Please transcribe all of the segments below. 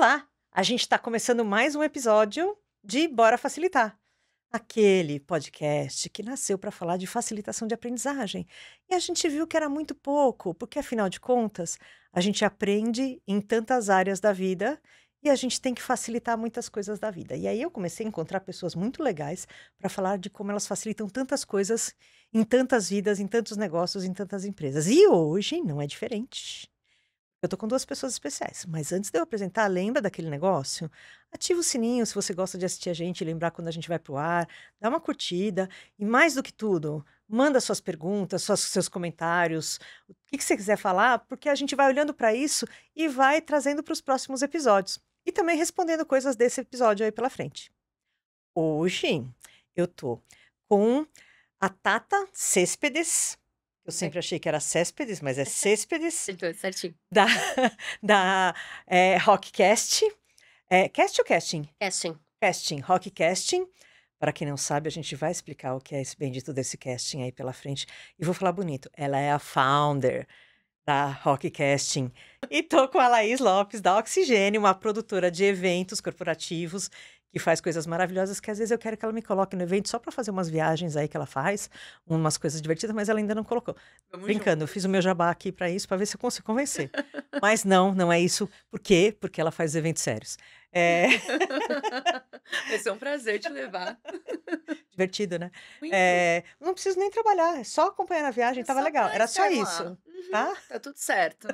Olá! A gente está começando mais um episódio de Bora Facilitar, aquele podcast que nasceu para falar de facilitação de aprendizagem. E a gente viu que era muito pouco, porque afinal de contas, a gente aprende em tantas áreas da vida e a gente tem que facilitar muitas coisas da vida. E aí eu comecei a encontrar pessoas muito legais para falar de como elas facilitam tantas coisas em tantas vidas, em tantos negócios, em tantas empresas. E hoje não é diferente. Eu tô com 2 pessoas especiais, mas antes de eu apresentar, lembra daquele negócio? Ativa o sininho se você gosta de assistir a gente, lembrar quando a gente vai pro ar, dá uma curtida e mais do que tudo, manda suas perguntas, seus comentários, o que você quiser falar, porque a gente vai olhando para isso e vai trazendo para os próximos episódios. E também respondendo coisas desse episódio aí pela frente. Hoje eu tô com a Tata Céspedes, eu É, sempre achei que era Céspedes, mas é Céspedes, acertou, certinho. da Rockcast. Cast ou casting? Casting. Casting, Rockcasting. Para quem não sabe, a gente vai explicar o que é esse bendito desse casting aí pela frente. E vou falar bonito, ela é a founder da Rockcasting. E tô com a Laís Lopes, da Oxigênio, uma produtora de eventos corporativos, que faz coisas maravilhosas, que às vezes eu quero que ela me coloque no evento só para fazer umas viagens aí que ela faz, umas coisas divertidas, mas ela ainda não colocou. Vamos Brincando, eu juntas. fiz o meu jabá aqui para isso, para ver se eu consigo convencer. Mas não, não é isso. Por quê? Porque ela faz eventos sérios. É Vai ser um prazer te levar. divertido, né? Muito. Não preciso nem trabalhar, é só acompanhar na viagem, É tava só legal. pra Era só estar lá. isso, tá? Tá tudo certo.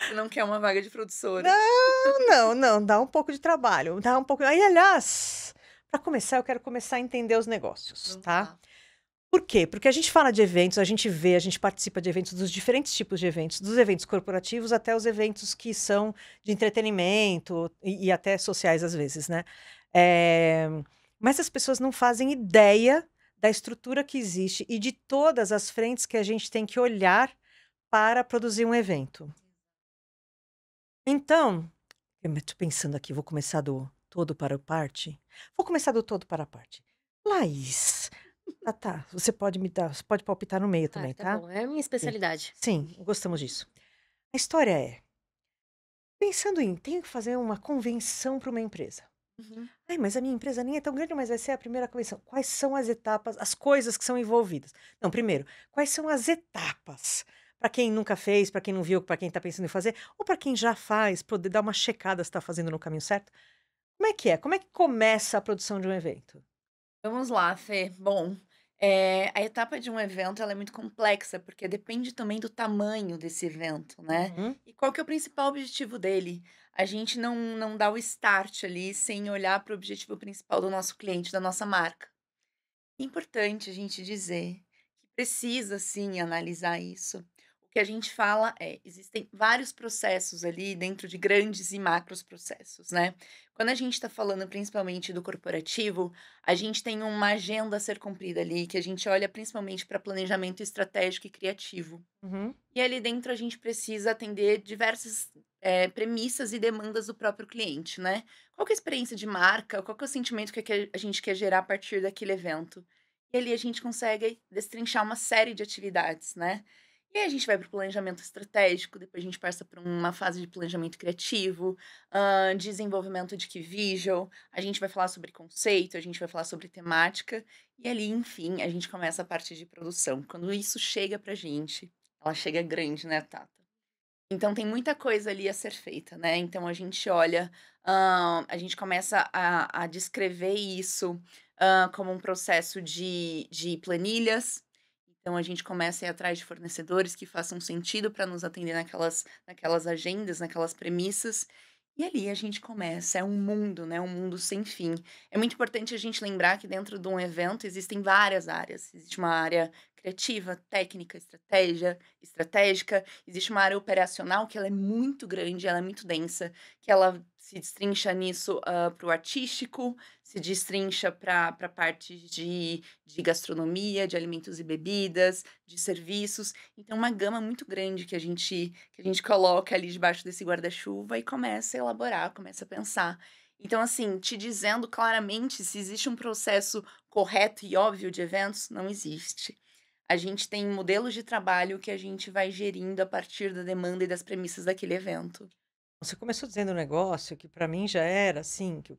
Você não quer uma vaga de produtora. Não, não, não, dá um pouco de trabalho, dá um pouco. Aí, aliás, para começar, eu quero começar a entender os negócios, Vamos tá? lá. Por quê? Porque a gente fala de eventos, a gente vê, a gente participa de eventos, dos diferentes tipos de eventos, dos eventos corporativos até os eventos que são de entretenimento e até sociais às vezes, né? Eh, mas as pessoas não fazem ideia da estrutura que existe e de todas as frentes que a gente tem que olhar para produzir um evento. Então, eu estou pensando aqui, vou começar do todo para o parte? Vou começar do todo para a parte. Laís, tá, você pode palpitar no meio Claro, também, tá tá? bom. É a minha Ok. especialidade. Sim, gostamos disso. A história é, pensando em, tenho que fazer uma convenção para uma empresa. Uhum. Ai, mas a minha empresa nem é tão grande, mas vai ser a primeira convenção. Quais são as etapas, as coisas que são envolvidas? Não, primeiro, quais são as etapas? Para quem nunca fez, para quem não viu, para quem está pensando em fazer, ou para quem já faz, poder dar uma checada se está fazendo no caminho certo? Como é que é? Como é que começa a produção de um evento? Vamos lá, Fê. Bom, a etapa de um evento ela é muito complexa, porque depende também do tamanho desse evento, né. Uhum, E qual que é o principal objetivo dele? A gente não dá o start ali sem olhar para o objetivo principal do nosso cliente, da nossa marca. É importante a gente dizer que precisa sim analisar isso. O que a gente fala é, existem vários processos ali dentro de grandes e macros processos, né? Quando a gente está falando principalmente do corporativo, a gente tem uma agenda a ser cumprida ali, que a gente olha principalmente para planejamento estratégico e criativo. uhum, E ali dentro a gente precisa atender diversas premissas e demandas do próprio cliente, né? Qual que é a experiência de marca? Qual que é o sentimento que a gente quer gerar a partir daquele evento? E ali a gente consegue destrinchar uma série de atividades, né? E aí a gente vai para o planejamento estratégico, depois a gente passa por uma fase de planejamento criativo, desenvolvimento de key visual, a gente vai falar sobre conceito, a gente vai falar sobre temática, e ali, enfim, a gente começa a parte de produção. Quando isso chega pra gente, ela chega grande, né, Tata? Então tem muita coisa ali a ser feita, né, então a gente olha, a gente começa a descrever isso, como um processo de planilhas, então a gente começa a ir atrás de fornecedores que façam sentido para nos atender naquelas agendas, naquelas premissas, e ali a gente começa, é um mundo, né, um mundo sem fim. É muito importante a gente lembrar que dentro de um evento existem várias áreas, existe uma área criativa, técnica, estratégica, existe uma área operacional que ela é muito grande, ela é muito densa, que ela se destrincha nisso, para o artístico, se destrincha para a parte de gastronomia, de alimentos e bebidas, de serviços. Então uma gama muito grande que a gente coloca ali debaixo desse guarda-chuva e começa a elaborar, começa a pensar. Então, assim, te dizendo claramente se existe um processo correto e óbvio de eventos, não existe. A gente tem modelos de trabalho que a gente vai gerindo a partir da demanda e das premissas daquele evento. Você começou dizendo um negócio que para mim já era assim, que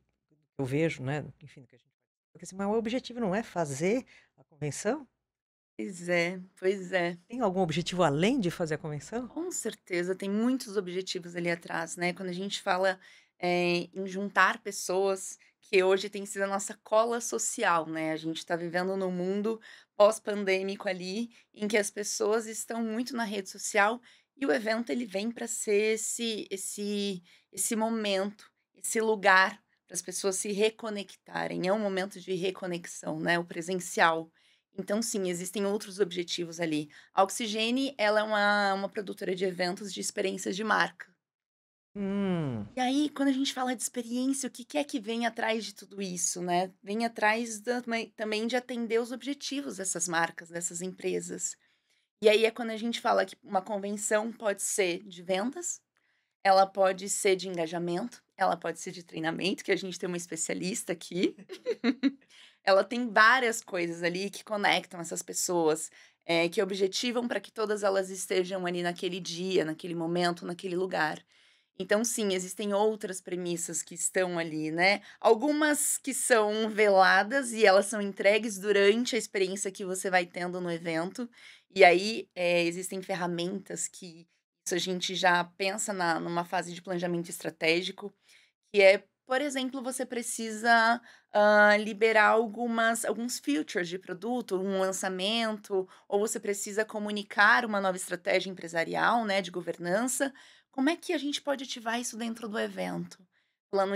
eu vejo, né, enfim, do que a gente porque assim, mas o objetivo não é fazer a convenção? Pois é, pois é. Tem algum objetivo além de fazer a convenção? Com certeza, tem muitos objetivos ali atrás, né, quando a gente fala, em juntar pessoas, que hoje tem sido a nossa cola social, né, a gente está vivendo num mundo pós-pandêmico ali, em que as pessoas estão muito na rede social, e o evento ele vem para ser esse momento, esse lugar para as pessoas se reconectarem, é um momento de reconexão, né, o presencial. Então sim, existem outros objetivos ali. A Oxigene, ela é uma produtora de eventos de experiências de marca. Hum, E aí, quando a gente fala de experiência, o que que é que vem atrás de tudo isso, né? Vem atrás também de atender os objetivos dessas marcas, dessas empresas. E aí é quando a gente fala que uma convenção pode ser de vendas, ela pode ser de engajamento, ela pode ser de treinamento, que a gente tem uma especialista aqui. Ela tem várias coisas ali que conectam essas pessoas, que objetivam para que todas elas estejam ali naquele dia, naquele momento, naquele lugar. Então, sim, existem outras premissas que estão ali, né? Algumas que são veladas e elas são entregues durante a experiência que você vai tendo no evento. E aí, existem ferramentas que isso a gente já pensa numa fase de planejamento estratégico, que é, por exemplo, você precisa, liberar alguns features de produto, um lançamento, ou você precisa comunicar uma nova estratégia empresarial, né, de governança. Como é que a gente pode ativar isso dentro do evento? Falando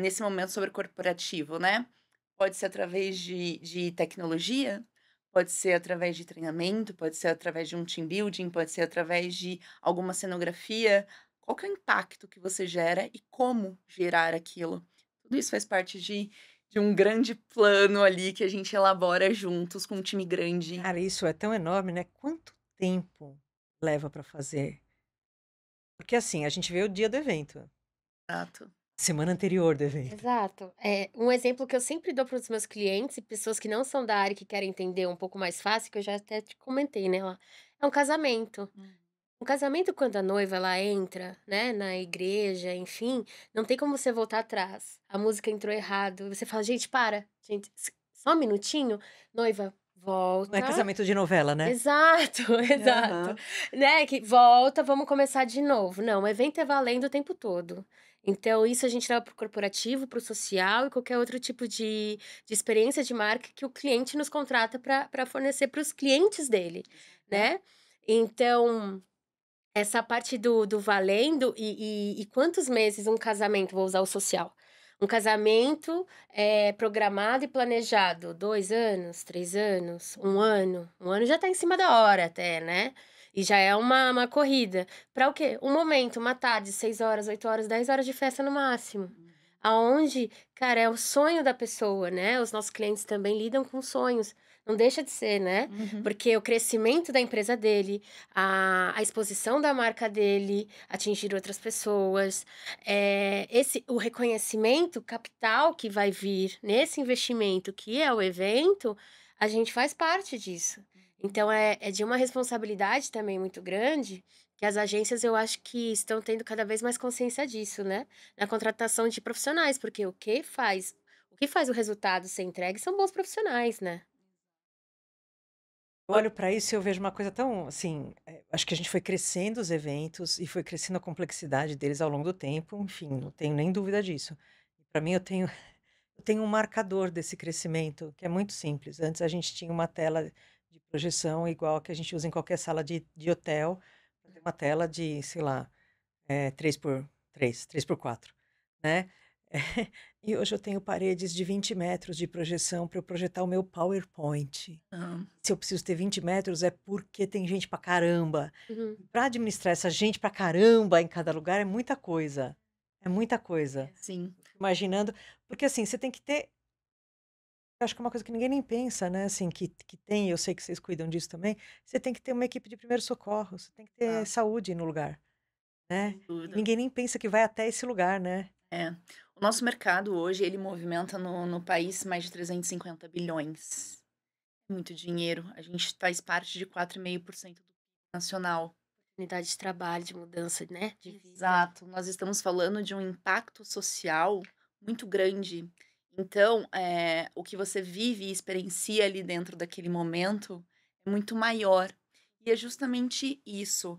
nesse momento sobre corporativo, né. Pode ser através de tecnologia, pode ser através de treinamento, pode ser através de um team building, pode ser através de alguma cenografia. Qual que é o impacto que você gera e como gerar aquilo? Tudo isso faz parte de um grande plano ali que a gente elabora juntos com um time grande. cara, isso é tão enorme, né? Quanto tempo leva para fazer? Porque assim, a gente vê o dia do evento, Exato. semana anterior do evento. Exato. É, um exemplo que eu sempre dou para os meus clientes e pessoas que não são da área e que querem entender um pouco mais fácil, que eu já até te comentei, né, lá, é um casamento. Hum. Um casamento, quando a noiva ela entra, né, na igreja, enfim, não tem como você voltar atrás. A música entrou errado. Você fala, gente, para, gente, só um minutinho. Noiva, Não é volta. casamento de novela, né? Exato, exato. Aham. Né, que volta, vamos começar de novo. Não, o evento é valendo o tempo todo. Então isso a gente leva para o corporativo, para o social e qualquer outro tipo de experiência de marca que o cliente nos contrata para fornecer para os clientes dele, Exato. né. Então, essa parte do valendo e quantos meses um casamento vou usar o social. Um casamento, programado e planejado, 2 anos, 3 anos, 1 ano. 1 ano já está em cima da hora até, né. E já é uma corrida. Para o quê? Um momento, uma tarde, 6 horas, 8 horas, 10 horas de festa no máximo. Uhum. Aonde, cara, é o sonho da pessoa, né, os nossos clientes também lidam com sonhos. Não deixa de ser, né, Uhum. porque o crescimento da empresa dele, a exposição da marca dele, atingir outras pessoas, esse o reconhecimento capital que vai vir nesse investimento que é o evento, a gente faz parte disso. Uhum. Então é de uma responsabilidade também muito grande, que as agências eu acho que estão tendo cada vez mais consciência disso, né, na contratação de profissionais, porque o que faz o resultado ser entregue são bons profissionais, né. Eu olho para isso e eu vejo uma coisa tão, assim, acho que a gente foi crescendo os eventos e foi crescendo a complexidade deles ao longo do tempo, enfim, não tenho nem dúvida disso. Para mim eu tenho um marcador desse crescimento, que é muito simples. Antes a gente tinha uma tela de projeção igual a que a gente usa em qualquer sala de hotel, uma tela de, sei lá, 3 por 3, 3 por 4, né. E hoje eu tenho paredes de 20 metros de projeção para eu projetar o meu PowerPoint. Hã. Se eu preciso ter 20 metros é porque tem gente pra caramba. Uhum. Para administrar essa gente pra caramba em cada lugar é muita coisa, é muita coisa. É, sim. Imaginando porque assim, você tem que ter eu acho que é uma coisa que ninguém nem pensa, né, assim, que tem, eu sei que vocês cuidam disso também, você tem que ter uma equipe de primeiro socorro, você tem que ter Exato. saúde no lugar, né. Sem E dúvida. ninguém nem pensa que vai até esse lugar, né. É. O nosso mercado hoje, ele movimenta no país mais de 350 bilhões. Muito dinheiro. A gente faz parte de 4,5% do PIB nacional. Unidade de trabalho, de mudança, né? De vida. Exato. Nós estamos falando de um impacto social muito grande. Então, o que você vive e experiencia ali dentro daquele momento é muito maior. E é justamente isso.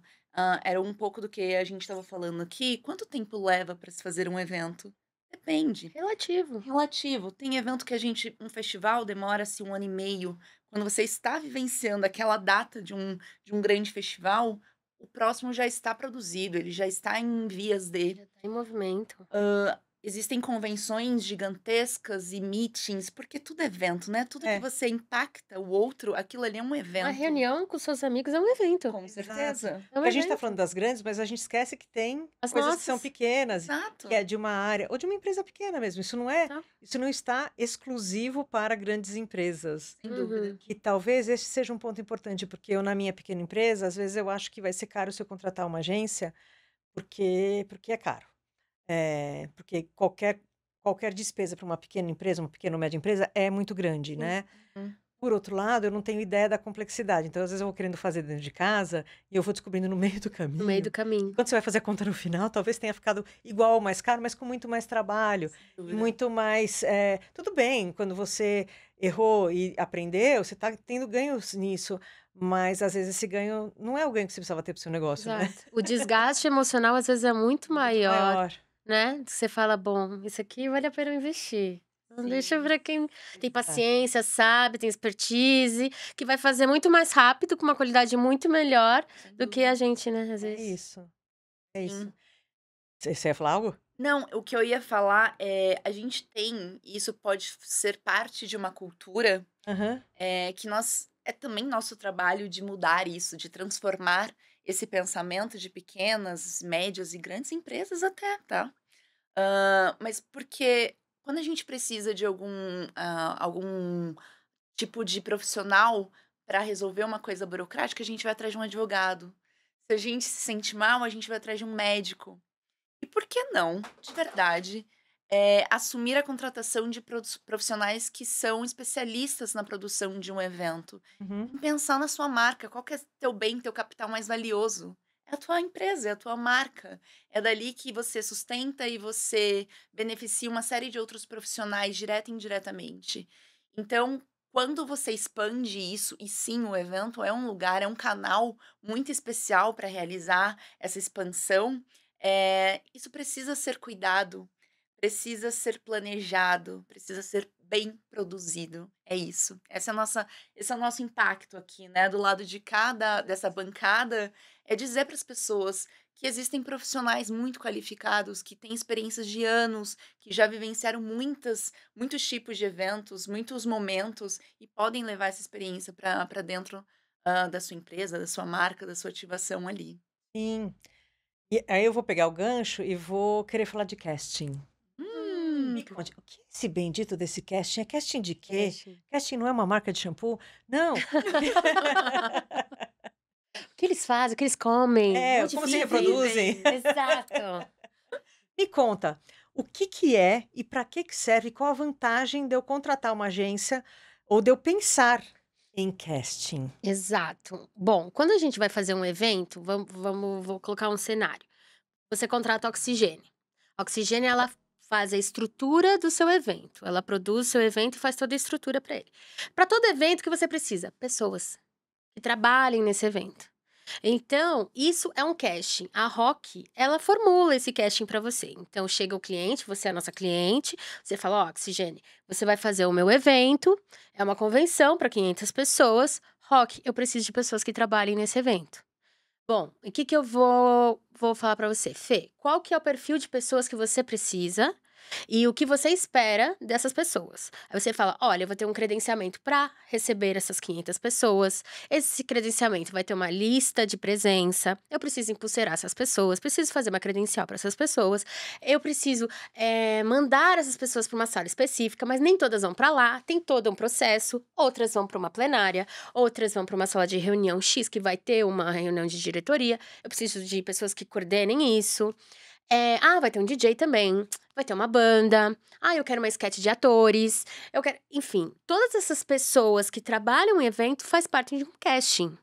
Era um pouco do que a gente estava falando aqui. Quanto tempo leva para se fazer um evento? Depende. Relativo. Relativo. Tem evento que um festival demora-se 1 ano e meio. Quando você está vivenciando aquela data de um grande festival, o próximo já está produzido, ele já está em vias de. Já tá em movimento. Existem convenções gigantescas e meetings, porque tudo é evento, né? Tudo que você impacta o outro, aquilo ali é um Uma evento. reunião com seus amigos é um evento. Com Exato. certeza. É um Porque a gente tá evento. falando das grandes, mas a gente esquece que tem As coisas que são nossas. pequenas, Exato. que é de uma área, ou de uma empresa pequena mesmo. Tá. Isso não está exclusivo para grandes empresas. Sem dúvida. Uhum. Que talvez esse seja um ponto importante, porque eu, na minha pequena empresa, às vezes eu acho que vai ser caro se eu contratar uma agência, porque é caro. Porque qualquer despesa para uma pequena empresa, uma pequena ou média empresa, é muito grande, Sim. né? Uhum. Por outro lado, eu não tenho ideia da complexidade. Então, às vezes, eu vou querendo fazer dentro de casa e eu vou descobrindo no meio do No meio do caminho. caminho. Quando você vai fazer a conta no final, talvez tenha ficado igual ou mais caro, mas com muito mais trabalho. Sem E dúvida. muito mais. Tudo bem, quando você errou e aprendeu, você está tendo ganhos nisso. Mas, às vezes, esse ganho não é o ganho que você precisava ter para o seu negócio, né? Exato. O desgaste emocional, às vezes, é muito Muito maior, maior. né? Você fala, bom, isso aqui vale a pena eu investir. Então, deixa Sim. pra quem tem Exato. paciência, sabe, tem expertise, que vai fazer muito mais rápido, com uma qualidade muito melhor Sem do que dúvida. a gente, né? Às É vezes. isso. É isso. Sim. Você ia falar algo? Não, o que eu ia falar é, a gente tem, e isso pode ser parte de uma cultura, Aham. que é também nosso trabalho de mudar isso, de transformar esse pensamento de pequenas, médias e grandes empresas até, tá? Mas porque quando a gente precisa de algum tipo de profissional para resolver uma coisa burocrática, a gente vai atrás de um advogado. Se a gente se sente mal, a gente vai atrás de um médico. E por que não, de verdade, assumir a contratação de profissionais que são especialistas na produção de um evento? Uhum. E pensar na sua marca, qual que é teu bem, teu capital mais valioso? É a tua empresa, é a tua marca. É dali que você sustenta e você beneficia uma série de outros profissionais, direta e indiretamente. Então, quando você expande isso, e sim, o evento é um lugar, é um canal muito especial para realizar essa expansão, isso precisa ser cuidado, precisa ser planejado, precisa ser bem produzido. É isso. Esse é o nosso impacto aqui, né? Do lado de cada dessa bancada, é dizer para as pessoas que existem profissionais muito qualificados, que têm experiências de anos, que já vivenciaram muitos tipos de eventos, muitos momentos, e podem levar essa experiência para dentro da sua empresa, da sua marca, da sua ativação ali. Sim. E aí eu vou pegar o gancho e vou querer falar de casting. Me Que conte, o que é esse bendito desse casting? É casting de quê? Casting. Casting não é uma marca de shampoo? Não. O que eles fazem, o que eles comem, onde Como se vivem. reproduzem? Exato. Me conta, o que é e para que serve? Qual a vantagem de eu contratar uma agência ou de eu pensar em casting? Exato. Bom, quando a gente vai fazer um evento, vou colocar um cenário. Você contrata a Oxigênio. A Oxigênio, ela faz a estrutura do seu evento. Ela produz o seu evento e faz toda a estrutura para ele. Para todo evento, o que você precisa? Pessoas que trabalhem nesse evento. Então, isso é um casting. A Rock, ela formula esse casting para você. Então, chega o cliente, você é a nossa cliente, você fala, ó, Oxigênio, você vai fazer o meu evento, é uma convenção para 500 pessoas. Rock, eu preciso de pessoas que trabalhem nesse evento. Bom, o que eu vou falar para você? Fê, qual que é o perfil de pessoas que você precisa e o que você espera dessas pessoas? Aí você fala, olha, eu vou ter um credenciamento para receber essas 500 pessoas. Esse credenciamento vai ter uma lista de presença. Eu preciso impulseirar essas pessoas, preciso fazer uma credencial para essas pessoas. Eu preciso mandar essas pessoas para uma sala específica, mas nem todas vão para lá. Tem todo um processo. Outras vão para uma plenária, outras vão para uma sala de reunião X, que vai ter uma reunião de diretoria. Eu preciso de pessoas que coordenem isso. Vai ter um DJ também, vai ter uma banda. Eu quero uma esquete de atores. Eu quero, enfim, todas essas pessoas que trabalham em evento faz parte de um casting.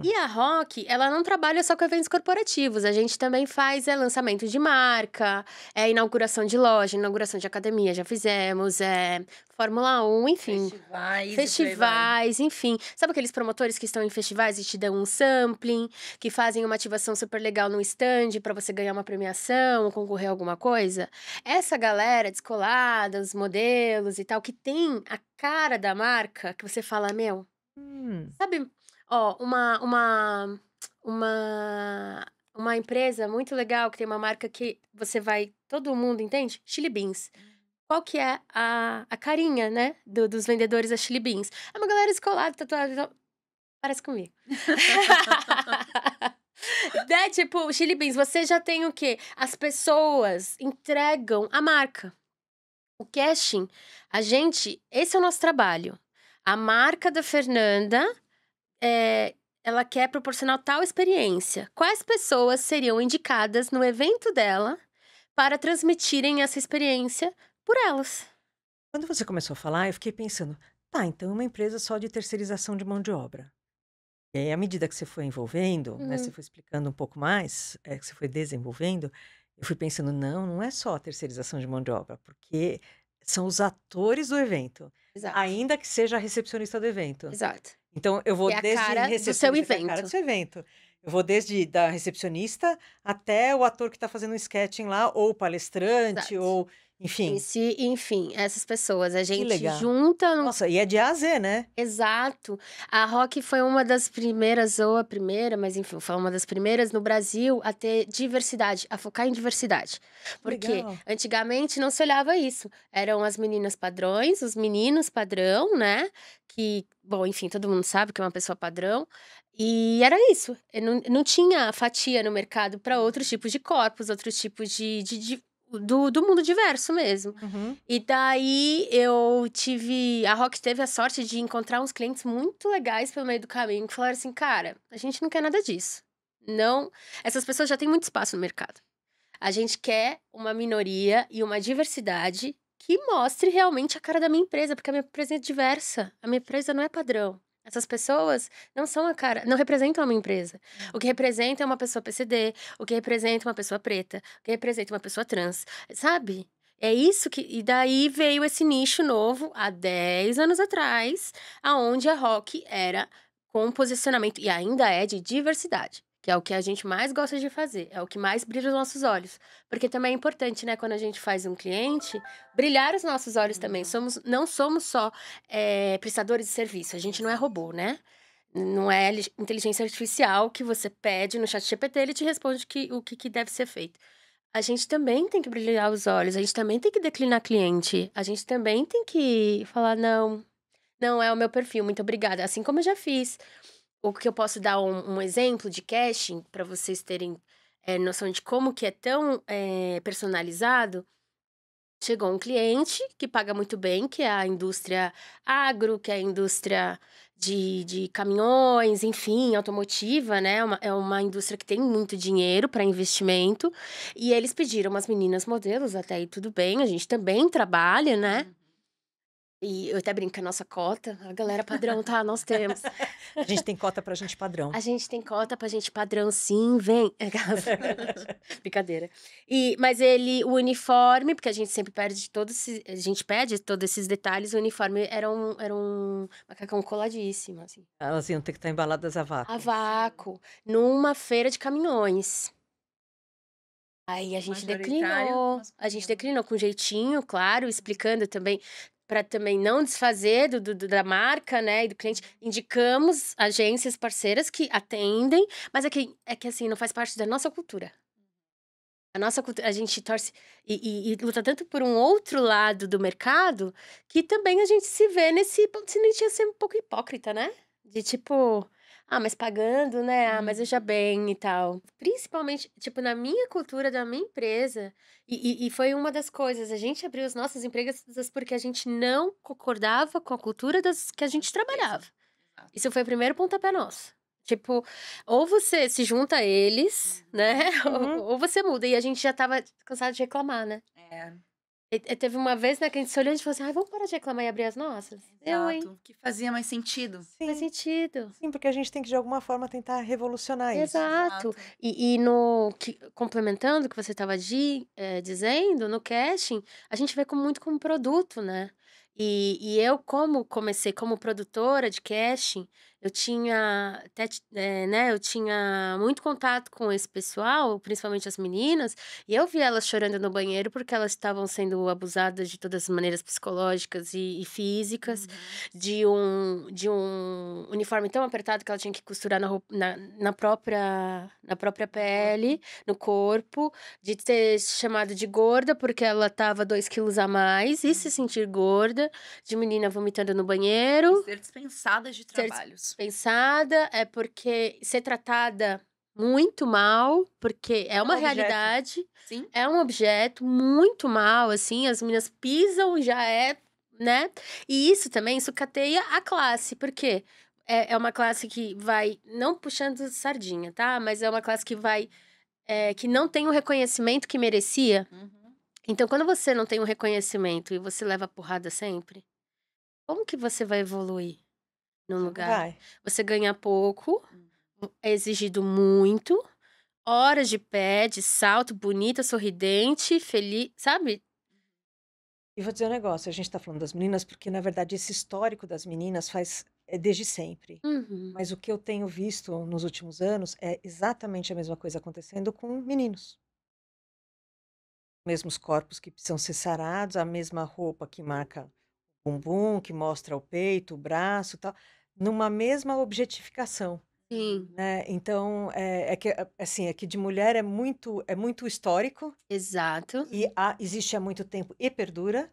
E a Rock, ela não trabalha só com eventos corporativos. A gente também faz lançamento de marca, inauguração de loja, inauguração de academia, já fizemos, Fórmula 1, enfim. Festivais, enfim. Sabe aqueles promotores que estão em festivais e te dão um sampling, que fazem uma ativação super legal no stand pra você ganhar uma premiação ou concorrer a alguma coisa? Essa galera descolada, os modelos e tal, que tem a cara da marca, que você fala, meu, sabe, ó, uma empresa muito legal, que tem uma marca que você vai, todo mundo entende? Chili Beans. Qual que é a carinha, né, dos vendedores da Chili Beans? É uma galera escolada, tatuada, parece comigo. Né, tipo, Chili Beans, você já tem o quê? As pessoas entregam a marca. O casting, esse é o nosso trabalho. A marca da Fernanda, ela quer proporcionar tal experiência. Quais pessoas seriam indicadas no evento dela para transmitirem essa experiência por elas? Quando você começou a falar, eu fiquei pensando, tá, então é uma empresa só de terceirização de mão de obra. E aí, à medida que você foi envolvendo, né, você foi explicando um pouco mais, que você foi desenvolvendo, eu fui pensando, não é só a terceirização de mão de obra, porque são os atores do evento, Exato, ainda que seja a recepcionista do evento. exato. Então, eu vou É a desde cara do seu recepcionista, que é a cara evento. do seu evento. Eu vou desde da recepcionista até o ator que está fazendo um sketching lá, ou o palestrante, Exato. ou enfim. Enfim, essas pessoas, a Que gente legal. junta Nossa, e é de A a Z, né? Exato. A Rock foi uma das primeiras, ou a primeira, mas enfim, foi uma das primeiras no Brasil a ter diversidade, a focar em diversidade. Porque Legal. antigamente não se olhava isso. Eram as meninas padrões, os meninos padrão, né? Que, bom, enfim, todo mundo sabe que é uma pessoa padrão. E era isso. Não tinha fatia no mercado para outros tipos de corpos, outros tipos do mundo diverso mesmo. Uhum. E daí a Rock teve a sorte de encontrar uns clientes muito legais pelo meio do caminho, que falaram assim, cara, a gente não quer nada disso. Não, essas pessoas já têm muito espaço no mercado. A gente quer uma minoria e uma diversidade que mostre realmente a cara da minha empresa, porque a minha empresa é diversa. A minha empresa não é padrão. Essas pessoas não são a cara, não representam a minha empresa. O que representa é uma pessoa PCD, o que representa uma pessoa preta, o que representa uma pessoa trans, sabe? É isso que. E daí veio esse nicho novo, há 10 anos atrás, aonde a Rock era com um posicionamento, e ainda é, de diversidade. Que é o que a gente mais gosta de fazer, é o que mais brilha os nossos olhos. Porque também é importante, né, quando a gente faz um cliente, brilhar os nossos olhos também. Não somos só prestadores de serviço, a gente não é robô, né? Não é inteligência artificial que você pede no chat GPT, ele te responde o que deve ser feito. A gente também tem que brilhar os olhos, a gente também tem que declinar cliente, a gente também tem que falar, não é o meu perfil, muito obrigada. Assim como eu já fiz. O que eu posso dar um exemplo de casting, para vocês terem noção de como que é tão personalizado. Chegou um cliente que paga muito bem, que é a indústria agro, que é a indústria de caminhões, enfim, automotiva, né? É uma indústria que tem muito dinheiro para investimento. E eles pediram umas meninas modelos, até aí tudo bem, a gente também trabalha, né? E eu até brinco que a nossa cota, a galera padrão, tá? Nós temos. A gente tem cota pra gente padrão. A gente tem cota pra gente padrão, sim, vem. Brincadeira. Mas o uniforme, porque a gente sempre pede a gente pede todos esses detalhes, o uniforme era um macacão coladíssimo, assim. Elas iam ter que estar embaladas a vácuo. A vácuo, numa feira de caminhões. Aí a gente declinou com jeitinho, claro, explicando também, para também não desfazer da marca, né, e do cliente. Indicamos agências parceiras que atendem, mas é que assim, não faz parte da nossa cultura. A nossa cultura, a gente torce e luta tanto por um outro lado do mercado, que também a gente se vê nesse, se nem tinha ser um pouco hipócrita, né? De tipo, mas pagando, né? Mas veja bem e tal. Principalmente, tipo, na minha cultura da minha empresa, e foi uma das coisas, a gente abriu as nossas empresas porque a gente não concordava com a cultura que a gente trabalhava. Isso foi o primeiro pontapé nosso. Tipo, ou você se junta a eles, né? Ou você muda. E a gente já tava cansado de reclamar, né? Teve uma vez, né, que a gente se olhou e a gente falou assim: "Ai, vamos parar de reclamar e abrir as nossas?". Eu, hein? Exato, que fazia mais sentido. Faz Sim, sentido. sim, porque a gente tem que, de alguma forma, tentar revolucionar isso. Exato. Exato. E no que complementando o que você estava dizendo, no casting, a gente vê muito como produto, né. E eu como comecei como produtora de casting, eu tinha né, eu tinha muito contato com esse pessoal, principalmente as meninas, e eu vi elas chorando no banheiro, porque elas estavam sendo abusadas de todas as maneiras psicológicas e físicas. Uhum. De um uniforme tão apertado que ela tinha que costurar na própria pele, no corpo, de ter se chamado de gorda, porque ela estava 2 quilos a mais, e se sentir gorda, de menina vomitando no E banheiro, ser dispensadas de ser trabalhos. dispensada, porque ser tratada muito mal, porque é É um uma objeto. realidade, Sim. é um objeto muito mal, assim, as meninas pisam e já é, né. E isso também sucateia a classe, porque é uma classe que vai não puxando sardinha, tá, mas é uma classe que vai, que não tem o reconhecimento que merecia. Uhum. Então quando você não tem um reconhecimento e você leva porrada sempre, como que você vai evoluir num Não lugar? vai. Você ganha pouco, Uhum. é exigido muito, horas de pé, de salto, bonita, sorridente, feliz, sabe? E vou dizer um negócio, a gente está falando das meninas, porque, na verdade, esse histórico das meninas é desde sempre. Uhum. Mas o que eu tenho visto nos últimos anos é exatamente a mesma coisa acontecendo com meninos. Mesmos corpos que precisam ser sarados, a mesma roupa que marca o bumbum, que mostra o peito, o braço, tal, numa mesma objetificação, Sim, né? Então, assim, é que de mulher é muito histórico exato. e existe há muito tempo e perdura.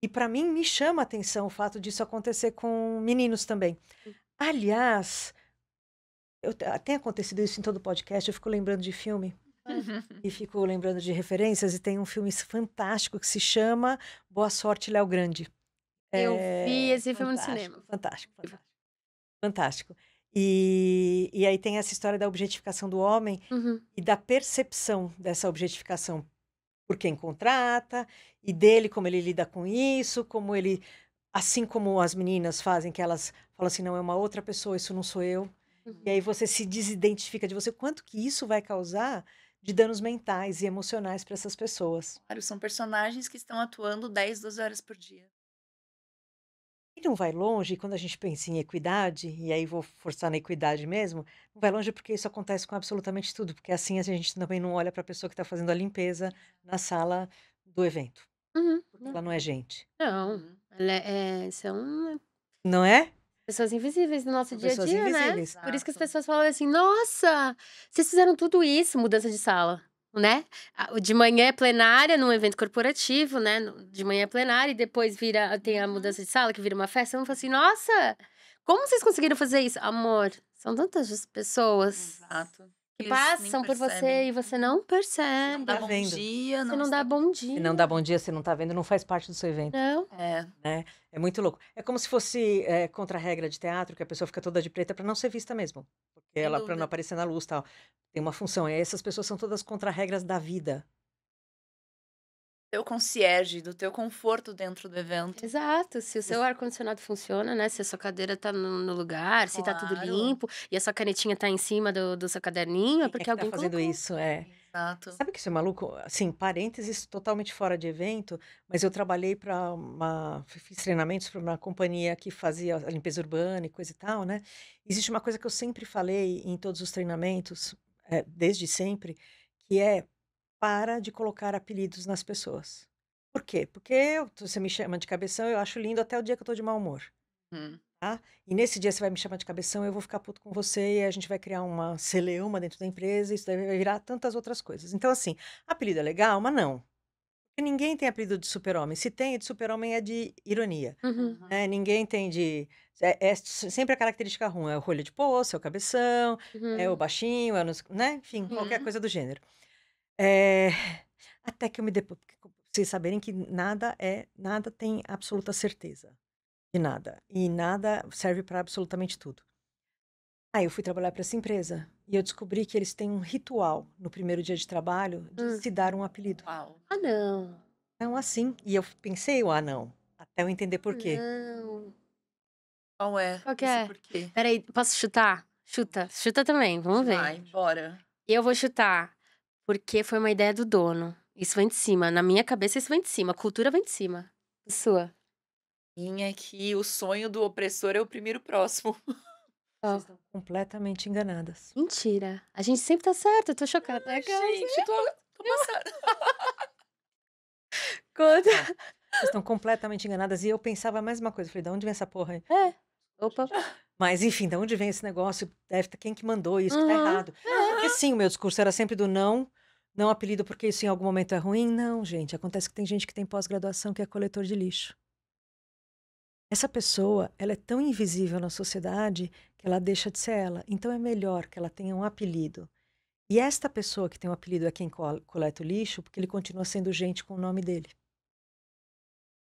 E para mim me chama a atenção o fato disso acontecer com meninos também. Aliás, tem acontecido isso em todo podcast, eu fico lembrando de filme e fico lembrando de referências, e tem um filme fantástico que se chama Boa Sorte, Léo Grande. Eu vi É esse filme no fantástico, cinema. fantástico, fantástico, fantástico. E aí tem essa história da objetificação do homem Uhum. e da percepção dessa objetificação por quem contrata, e dele como ele lida com isso, como ele, assim como as meninas fazem, que elas falam assim, não, é uma outra pessoa, isso não sou eu. E aí você se desidentifica de você, quanto que isso vai causar de danos mentais e emocionais para essas pessoas. Claro, são personagens que estão atuando 10, 12 horas por dia. E não vai longe, quando a gente pensa em equidade, e aí vou forçar na equidade mesmo, não vai longe porque isso acontece com absolutamente tudo, porque assim a gente também não olha para a pessoa que está fazendo a limpeza na sala do evento, Uhum. porque ela não é gente, Não, Uhum. são não é? pessoas invisíveis no nosso São dia a pessoas dia, né. invisíveis. Por isso que as Exato. pessoas falam assim: "Nossa, vocês fizeram tudo isso", mudança de sala, né. O de manhã é plenária num evento corporativo, né, de manhã é plenária e depois tem a Uhum. mudança de sala que vira uma festa, eu falo assim: "Nossa, como vocês conseguiram fazer isso?". Amor, são tantas pessoas Exato. que Eles nem passam por você percebem. e você Uhum. não Você não dá Tá percebe, bom vendo? dia, você não não dá está bom Se não dá dia. bom dia, você não tá vendo, não faz parte do seu evento, Não. é. né? É muito louco. É como se fosse contra a regra de teatro, que a pessoa fica toda de preta para não ser vista mesmo. Porque Sem ela, para não dúvida. aparecer na luz, tal. Tem uma função. E essas pessoas são todas contra regras da vida. Teu concierge, do teu conforto dentro do evento. Exato, se o seu ar-condicionado funciona, né, se a sua cadeira tá no lugar, se tá tudo Claro. limpo e a sua canetinha tá em cima do seu caderninho, é Quem é porque que tá alguém fazendo colocou. isso? É. Exato. Sabe que isso é maluco? Assim, parênteses totalmente fora de evento, mas eu trabalhei fiz treinamentos para uma companhia que fazia a limpeza urbana e coisa e tal, né? Existe uma coisa que eu sempre falei em todos os treinamentos, desde sempre, que é para de colocar apelidos nas pessoas. Por quê? Porque você me chama de cabeção, eu acho lindo até o dia que eu tô de mau humor. Uhum. Tá? E nesse dia você vai me chamar de cabeção, eu vou ficar puto com você e a gente vai criar uma celeuma dentro da empresa, e isso daí vai virar tantas outras coisas. Então, assim, apelido é legal, mas não. Porque ninguém tem apelido de super-homem. Se tem de super-homem é de ironia. Uhum, Né? Ninguém tem de. É sempre a característica ruim. É o rolho de poço, é o cabeção, é o uhum, baixinho, é o né? Enfim, qualquer Uhum. coisa do gênero. É, até que eu me dei. Pra vocês saberem que nada tem absoluta certeza de nada. E nada serve para absolutamente tudo. Aí eu fui trabalhar para essa empresa e eu descobri que eles têm um ritual no primeiro dia de trabalho de hum. se dar um apelido. Uau. Ah, não. Não assim. E eu pensei o "ah, não", até eu entender por quê. Não. Qual é Qual que esse é? porquê? Peraí, posso chutar? Chuta. Chuta também, vamos ver. Vai, bora. Eu vou chutar, porque foi uma ideia do dono. Isso vem de cima. Na minha cabeça, isso vem de cima. A cultura vem de cima. Sua. Minha é que o sonho do opressor é oprimir o próximo. Ó. Vocês estão completamente enganadas. Mentira. A gente sempre tá certo, eu tô chocada. É que Gente, tô passada. conta. Não, vocês estão completamente enganadas. E eu pensava a mesma coisa. Eu falei, de onde vem essa porra aí? É. Opa. Mas, enfim, de onde vem esse negócio? Deve ter quem que mandou isso, que tá Uhum. errado. Porque sim, o meu discurso era sempre do não, não apelido porque isso em algum momento é ruim. Não, gente, acontece que tem gente que tem pós-graduação que é coletor de lixo. Essa pessoa, ela é tão invisível na sociedade que ela deixa de ser ela. Então é melhor que ela tenha um apelido. E esta pessoa que tem um apelido é quem coleta o lixo, porque ele continua sendo gente com o nome dele.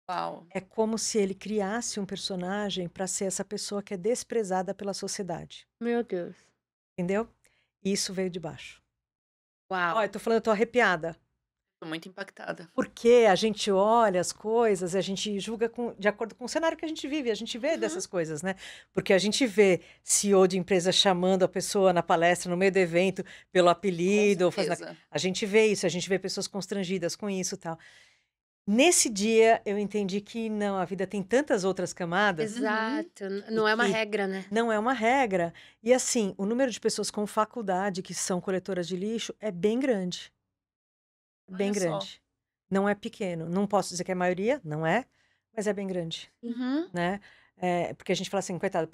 Uau. É como se ele criasse um personagem para ser essa pessoa que é desprezada pela sociedade. Meu Deus. Entendeu? E isso veio de baixo. Uau. Olha, eu tô falando, eu tô arrepiada. Tô muito impactada. Porque a gente olha as coisas e a gente julga de acordo com o cenário que a gente vive. A gente vê dessas coisas, né? Porque a gente vê CEO de empresa chamando a pessoa na palestra, no meio do evento, pelo Com apelido. certeza. A gente vê isso, a gente vê pessoas constrangidas com isso e tal. Nesse dia, eu entendi que não, a vida tem tantas outras camadas Exato. e Não é uma que regra, né? não é uma regra. E assim, o número de pessoas com faculdade que são coletoras de lixo é bem grande. Bem Olha só. grande. Não é pequeno. Não posso dizer que é a maioria, não é, mas é bem grande, Uhum. né? Porque a gente fala assim, coitado.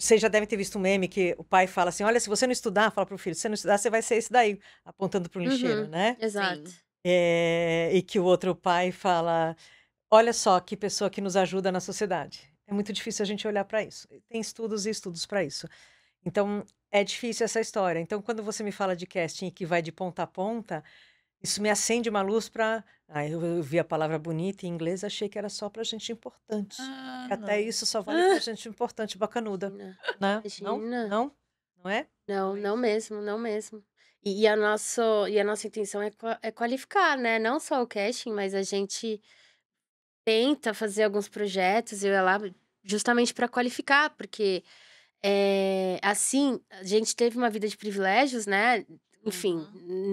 Vocês já devem ter visto um meme que o pai fala assim: olha, se você não estudar, fala pro filho, se você não estudar, você vai ser esse daí, apontando pro lixeiro, Uhum. né? Exato. Sim. E que o outro pai fala: olha só que pessoa que nos ajuda na sociedade. É muito difícil a gente olhar para isso. Tem estudos e estudos para isso. Então, é difícil essa história. Então, quando você me fala de casting que vai de ponta a ponta, isso me acende uma luz para. Ah, eu vi a palavra bonita em inglês, achei que era só para gente importante. Ah, Que até não. isso só vale para gente importante, bacanuda, Imagina. né? Não? Imagina. Não? Não é? Não, não mesmo, não mesmo. E a nossa intenção é qualificar, né? Não só o casting, mas a gente tenta fazer alguns projetos, eu e ela, justamente para qualificar, porque assim, a gente teve uma vida de privilégios, né? Enfim,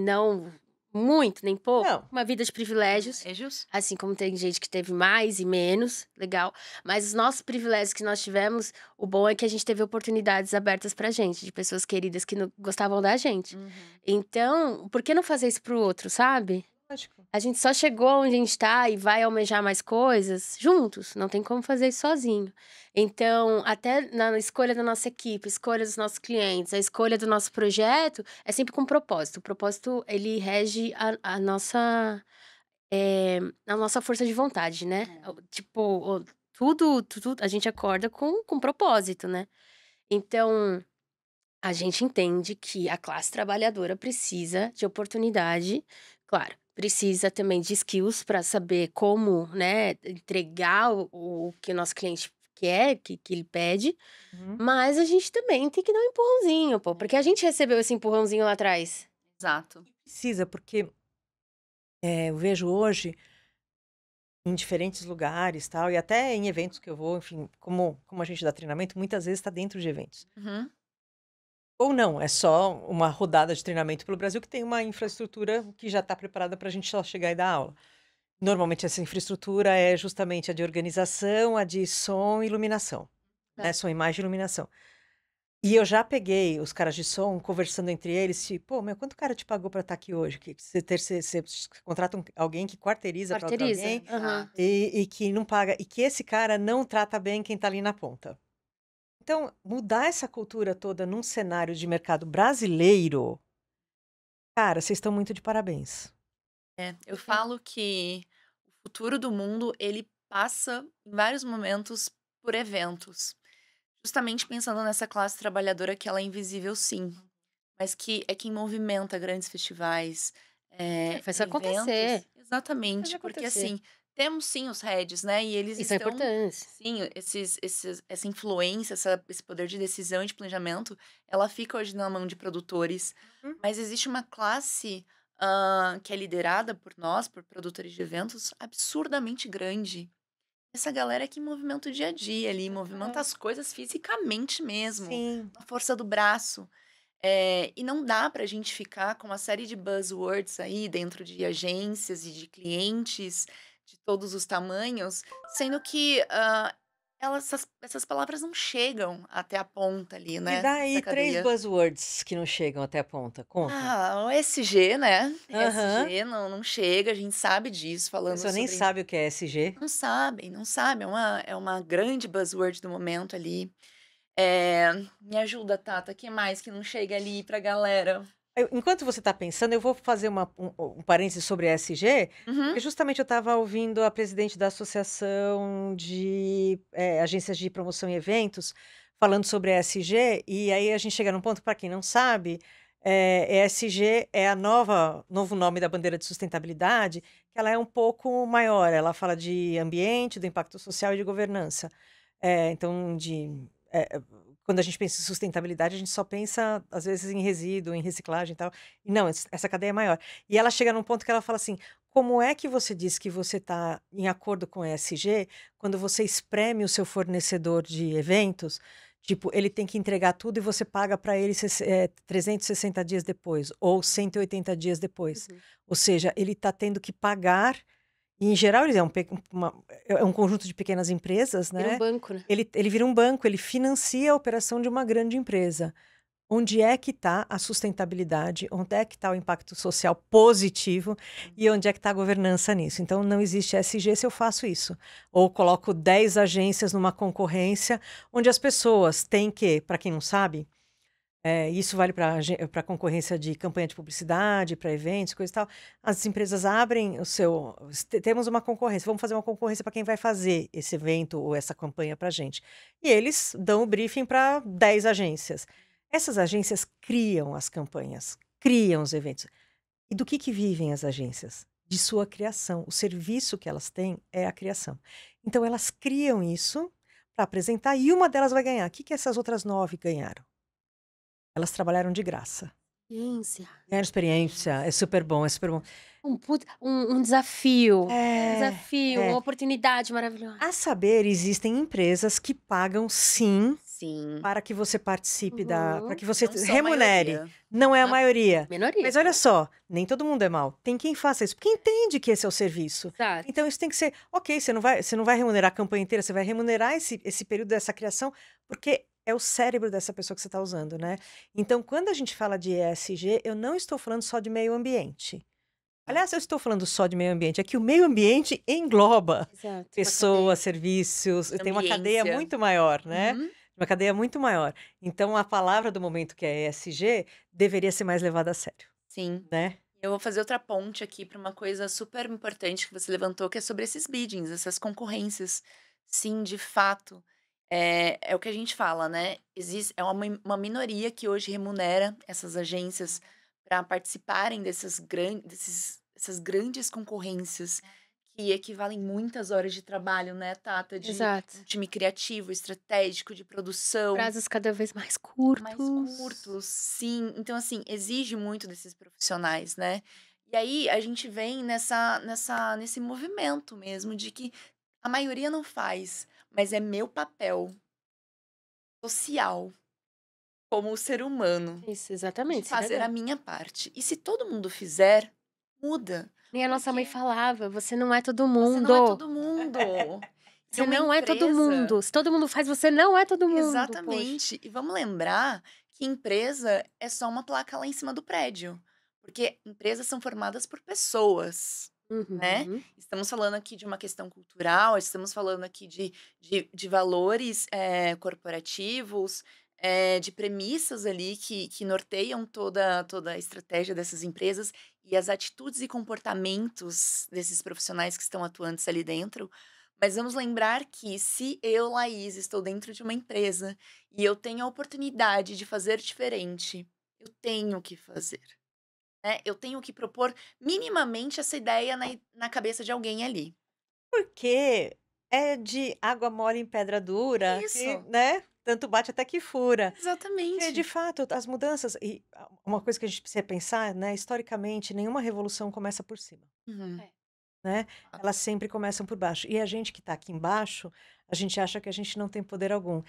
não muito, nem pouco, Não. uma vida de privilégios. Beijos. Assim como tem gente que teve mais e menos, legal. Mas os nossos privilégios que nós tivemos, o bom é que a gente teve oportunidades abertas pra gente, de pessoas queridas que gostavam da gente. Então, por que não fazer isso pro outro, sabe? Lógico. A gente só chegou onde a gente tá e vai almejar mais coisas juntos. Não tem como fazer isso sozinho. Então, até na escolha da nossa equipe, escolha dos nossos clientes, a escolha do nosso projeto, é sempre com propósito. O propósito, ele rege a nossa força de vontade, né? Tipo, tudo a gente acorda com propósito, né? Então, a gente entende que a classe trabalhadora precisa de oportunidade, claro, precisa também de skills para saber como, né, entregar o que o nosso cliente quer, que ele pede, Uhum. mas a gente também tem que dar um empurrãozinho, pô, porque a gente recebeu esse empurrãozinho lá atrás. Exato. Precisa, porque eu vejo hoje em diferentes lugares, tal, e até em eventos que eu vou, enfim, como a gente dá treinamento, muitas vezes está dentro de eventos. Uhum. Ou não, é só uma rodada de treinamento pelo Brasil que tem uma infraestrutura que já está preparada para a gente só chegar e dar aula. Normalmente essa infraestrutura é justamente a de organização, a de som e iluminação, né? Som, imagem e iluminação. E eu já peguei os caras de som conversando entre eles, tipo, pô, meu, quanto cara te pagou para estar aqui hoje? Que você contrata alguém que quarteiriza para outro Quarteiriza. alguém Aham. e que não paga, e que esse cara não trata bem quem está ali na ponta. Então, mudar essa cultura toda num cenário de mercado brasileiro, cara, vocês estão muito de parabéns. Eu falo que o futuro do mundo, ele passa em vários momentos por eventos. Justamente pensando nessa classe trabalhadora que ela é invisível, sim, mas que é quem movimenta grandes festivais, Faz eventos. acontecer. Exatamente, Faz porque acontecer. assim, temos sim os heads, né? E eles E são estão, importantes. sim, essa influência, esse poder de decisão e de planejamento, ela fica hoje na mão de produtores. Uhum. Mas existe uma classe que é liderada por nós, por produtores de eventos, absurdamente grande. Essa galera que movimenta o dia a dia ali, movimenta É. as coisas fisicamente mesmo, Sim. na força do braço. E não dá pra gente ficar com uma série de buzzwords aí dentro de agências e de clientes de todos os tamanhos, sendo que essas palavras não chegam até a ponta ali, Me né, dá dessa aí 3 cadeia. buzzwords que não chegam até a ponta, conta. O ESG, né? Aham. ESG não chega, a gente sabe disso, A falando pessoa nem sobre. sabe o que é ESG. Não sabem, não sabem. É uma grande buzzword do momento ali. Me ajuda, Tata. O que mais que não chega ali pra galera? Enquanto você está pensando, eu vou fazer um parêntese sobre ESG, Uhum. porque justamente eu estava ouvindo a presidente da Associação de Agências de Promoção e Eventos falando sobre ESG, e aí a gente chega num ponto, para quem não sabe, ESG é a novo nome da bandeira de sustentabilidade, que ela é um pouco maior, ela fala de ambiente, do impacto social e de governança. Então, quando a gente pensa em sustentabilidade, a gente só pensa, às vezes, em resíduo, em reciclagem e tal. E não, essa cadeia é maior. E ela chega num ponto que ela fala assim: como é que você diz que você está em acordo com o ESG quando você espreme o seu fornecedor de eventos? Tipo, ele tem que entregar tudo e você paga para ele 360 dias depois, ou 180 dias depois. Uhum. Ou seja, ele está tendo que pagar. E, em geral, ele é um conjunto de pequenas empresas, Vira um né? banco, né? Ele vira um banco, ele financia a operação de uma grande empresa. Onde é que está a sustentabilidade? Onde é que está o impacto social positivo? E onde é que está a governança nisso? Então, não existe ESG se eu faço isso. Ou coloco 10 agências numa concorrência, onde as pessoas têm que, para quem não sabe, isso vale para concorrência de campanha de publicidade, para eventos, coisa e tal. As empresas abrem o seu. Temos uma concorrência, vamos fazer uma concorrência para quem vai fazer esse evento ou essa campanha para a gente. E eles dão o briefing para 10 agências. Essas agências criam as campanhas, criam os eventos. E do que vivem as agências? De sua criação. O serviço que elas têm é a criação. Então, elas criam isso para apresentar e uma delas vai ganhar. O que essas outras 9 ganharam? Elas trabalharam de graça. Ciência. Ganharam experiência, é super bom, é super bom. Um desafio. É. Uma oportunidade maravilhosa. A saber, existem empresas que pagam sim Sim. para que você participe para Uhum. que você Não são remunere. maioria. Não é a Ah, maioria. Minoria. Mas olha só, nem todo mundo é mal. Tem quem faça isso, porque entende que esse é o serviço. Exato. Então isso tem que ser, ok, você não vai remunerar a campanha inteira, você vai remunerar esse período dessa criação, porque é o cérebro dessa pessoa que você está usando, né? Então, quando a gente fala de ESG, eu não estou falando só de meio ambiente. Aliás, eu estou falando só de meio ambiente, é que o meio ambiente engloba Exato. pessoas, serviços, tem uma cadeia Ambiência. muito maior, né? Uhum. Uma cadeia muito maior. Então, a palavra do momento, que é ESG, deveria ser mais levada a sério, Sim. né? Eu vou fazer outra ponte aqui para uma coisa super importante que você levantou, que é sobre esses biddings, essas concorrências. Sim, de fato. É o que a gente fala, né? É uma minoria que hoje remunera essas agências para participarem dessas grandes concorrências que equivalem muitas horas de trabalho, né, Tata? De Exato. um time criativo, estratégico, de produção. Prazos cada vez mais Mais curtos. curtos, sim. Então, assim, exige muito desses profissionais, né? E aí a gente vem nesse movimento mesmo de que a maioria não faz, mas é meu papel social, como ser humano, Isso, de exatamente. fazer a minha parte. E se todo mundo fizer, muda. Nem a nossa mãe Porque falava, você não é todo você não é mundo. todo mundo. E Você uma não é todo empresa. mundo. Se todo mundo faz, você não é todo mundo. Poxa. Exatamente. E vamos lembrar que empresa é só uma placa lá em cima do prédio. Porque empresas são formadas por pessoas, né? Uhum. Estamos falando aqui de uma questão cultural, estamos falando aqui de valores corporativos, de premissas ali que norteiam toda a estratégia dessas empresas e as atitudes e comportamentos desses profissionais que estão atuantes ali dentro. Mas vamos lembrar que se eu, Laís, estou dentro de uma empresa e eu tenho a oportunidade de fazer diferente, eu tenho que fazer, né? Eu tenho que propor minimamente essa ideia na cabeça de alguém ali. Porque é de água mole em pedra dura, que, Isso. né? tanto bate até que fura. Porque, de Exatamente. fato, as mudanças. E uma coisa que a gente precisa pensar, né? Historicamente, nenhuma revolução começa por cima, Uhum. É. né? Fato. Elas sempre começam por baixo. E a gente que está aqui embaixo, a gente acha que a gente não tem poder algum.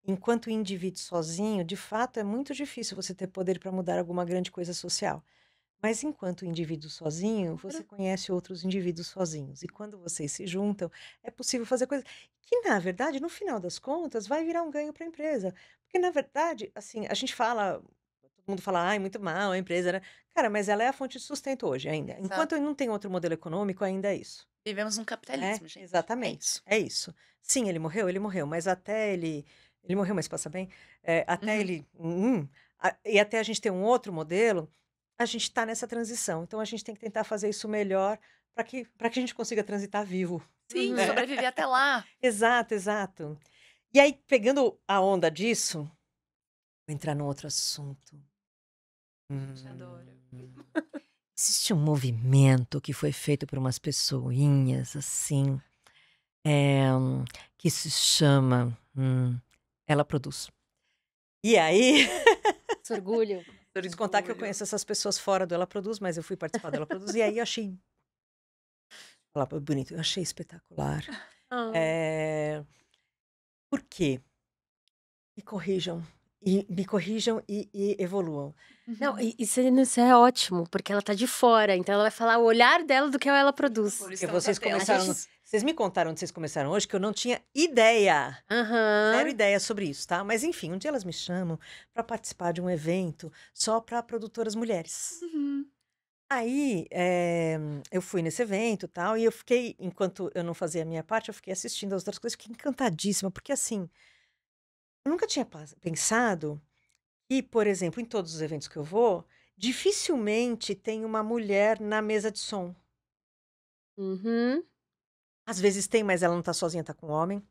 Enquanto indivíduo sozinho, de fato, é muito difícil você ter poder para mudar alguma grande coisa social. Mas enquanto indivíduo sozinho, você Claro. conhece outros indivíduos sozinhos. E quando vocês se juntam, é possível fazer coisas que, na verdade, no final das contas, vai virar um ganho para a empresa. Porque, na verdade, assim, a gente fala, todo mundo fala, ai, muito mal a empresa, né? Cara, mas ela é a fonte de sustento hoje ainda. Exato. Enquanto não tem outro modelo econômico, ainda é isso, Vivemos um né? capitalismo, gente. É Exatamente, isso. é isso. Sim, ele morreu, mas até ele morreu, mas passa bem. Até Uhum. ele, e até a gente ter um outro modelo, a gente está nessa transição. Então a gente tem que tentar fazer isso melhor para que a gente consiga transitar vivo, Sim, né? Uhum. sobreviver até lá. Exato, exato. E aí, pegando a onda disso, vou entrar num outro assunto. Te adoro. Existe um movimento que foi feito por umas pessoinhas, assim, que se chama Ela Produz. E aí, Esse orgulho. preciso contar que eu Orgulho. conheço essas pessoas fora do Ela Produz, mas eu fui participar do Ela Produz, e aí eu achei, palavra bonito, eu achei espetacular. Ah. É, por quê? Me corrijam e evoluam. Não, Uhum. isso é ótimo, porque ela tá de fora, então ela vai falar o olhar dela do que ela produz. Por Porque estamos vocês atentos. começaram, vocês me contaram onde vocês começaram hoje, que eu não tinha ideia. Zero Aham. ideia sobre isso, tá? Mas enfim, um dia elas me chamam para participar de um evento só para produtoras mulheres. Uhum. Aí eu fui nesse evento e tal, e eu fiquei, enquanto eu não fazia a minha parte, eu fiquei assistindo as outras coisas, fiquei encantadíssima, porque assim, eu nunca tinha pensado que, por exemplo, em todos os eventos que eu vou, dificilmente tem uma mulher na mesa de som. Uhum. Às vezes tem, mas ela não tá sozinha, tá com um homem.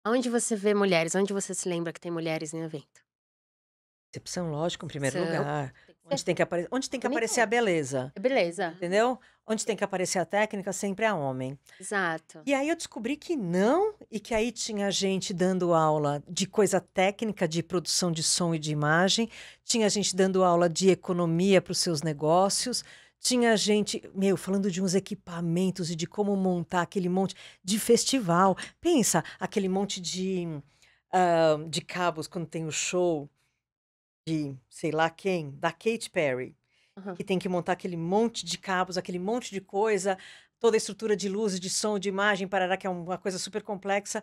Onde você vê mulheres? Onde você se lembra que tem mulheres em evento? Recepção, lógico, em primeiro São. lugar. Tem que Onde ser. tem que onde tem que aparecer a Bonitona. beleza. Beleza. Entendeu? Onde tem que aparecer a técnica, sempre é homem. Exato. E aí eu descobri que não, e que aí tinha gente dando aula de coisa técnica, de produção de som e de imagem, tinha gente dando aula de economia para os seus negócios, tinha gente, falando de uns equipamentos e de como montar aquele monte de festival. Pensa, aquele monte de cabos quando tem o show de sei lá quem, da Katy Perry Aham. que tem que montar aquele monte de cabos, aquele monte de coisa, toda a estrutura de luz, de som, de imagem, parará, que é uma coisa super complexa.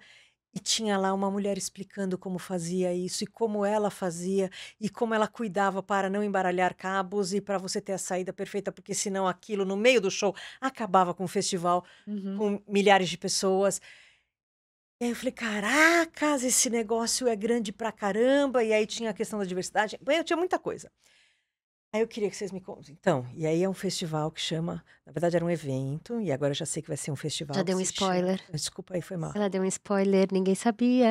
E tinha lá uma mulher explicando como fazia isso e como ela fazia e como ela cuidava para não embaralhar cabos e para você ter a saída perfeita, porque senão aquilo no meio do show acabava com o festival Uhum. com milhares de pessoas. E aí eu falei, caracas, esse negócio é grande pra caramba. E aí tinha a questão da diversidade. Bem, eu tinha muita coisa. Aí eu queria que vocês me contem. Então, e aí é um festival que chama, na verdade era um evento, e agora eu já sei que vai ser um festival Já que deu um se chama. spoiler. Desculpa aí, foi mal. Ela deu um spoiler, ninguém sabia.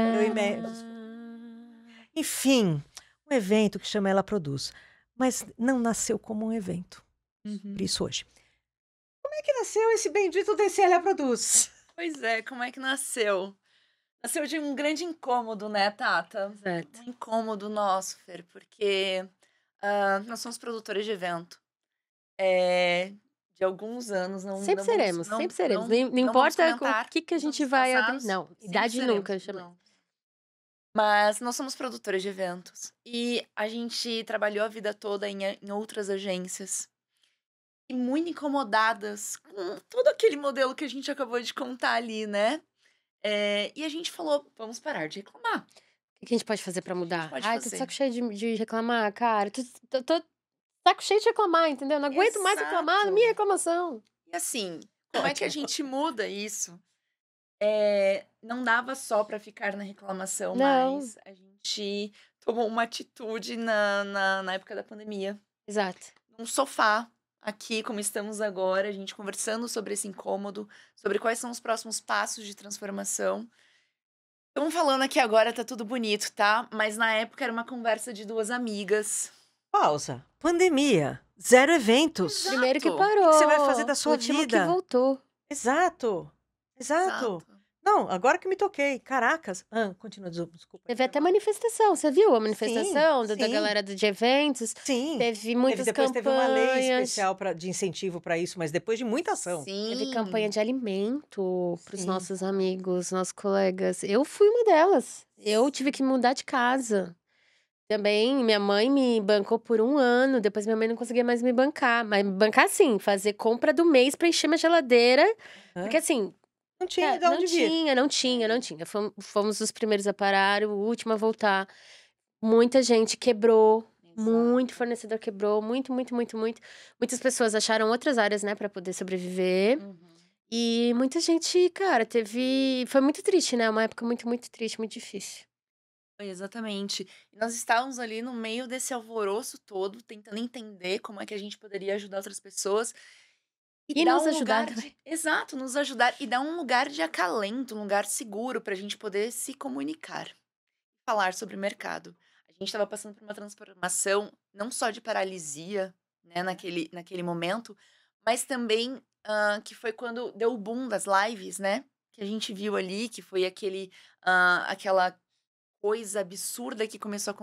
Enfim, um evento que chama Ela Produz. Mas não nasceu como um evento. Uhum. Por isso hoje. Como é que nasceu esse bendito desse Ela Produz? Pois é, como é que nasceu? Nasceu de um grande incômodo, né, Tata? Exato. Um incômodo nosso, Fer, porque nós somos produtores de evento. De alguns anos, não, Sempre não vamos, seremos, não, sempre seremos. não, Não não vamos importa o comentar que a os gente anos vai abrir. passados. Não, Sempre idade seremos, nunca, jamais. não. Mas nós somos produtores de eventos. E a gente trabalhou a vida toda em outras agências. E muito incomodadas com todo aquele modelo que a gente acabou de contar ali, né? E a gente falou, vamos parar de reclamar. O que a gente pode fazer pra mudar? pode Ai, tô de fazer? saco cheio de reclamar, cara. Tô de saco cheio de reclamar, entendeu? Não aguento mais reclamar da Exato. minha reclamação. E assim, como é que a Ótimo. gente muda isso? Não dava só para ficar na reclamação, Não. mas a gente tomou uma atitude na época da pandemia. Exato. Num sofá, aqui, como estamos agora, a gente conversando sobre esse incômodo, sobre quais são os próximos passos de transformação. Estamos falando aqui agora, tá tudo bonito, tá? Mas na época era uma conversa de duas amigas. Pausa. Pandemia. Zero eventos. Primeiro que Exato. parou. O que você vai fazer da sua O último que vida? voltou. Exato. Exato. Exato. Não, agora que me toquei. Caracas. Continua, desculpa. Teve até manifestação, você viu a Sim, manifestação da sim, galera de eventos? sim. Teve muitas Depois teve uma lei campanhas. especial de incentivo para isso, mas depois de muita ação. Teve campanha Sim. de alimento para os Sim. nossos amigos, nossos colegas. Eu fui uma delas. Eu tive que mudar de casa. Também, minha mãe me bancou por 1 ano, depois minha mãe não conseguia mais me bancar. Mas me bancar assim, fazer compra do mês pra encher minha geladeira. Porque Hã? assim, Não tinha de onde vir. não tinha. Fomos os primeiros a parar, o último a voltar. Muita gente quebrou, muito Exato. fornecedor quebrou, muito, muito, muito, muito. Muitas pessoas acharam outras áreas, né, pra poder sobreviver. Uhum. E muita gente, cara, foi muito triste, né? Uma época muito, muito triste, muito difícil. Exatamente. E nós estávamos ali no meio desse alvoroço todo, tentando entender como é que a gente poderia ajudar outras pessoas e E dar nos um ajudar lugar também. de exato, nos ajudar e dar um lugar de acalento, um lugar seguro para a gente poder se comunicar, falar sobre o mercado. A gente estava passando por uma transformação não só de paralisia, né, naquele momento, mas também, que foi quando deu o boom das lives, né, que a gente viu ali, que foi aquela coisa absurda que começou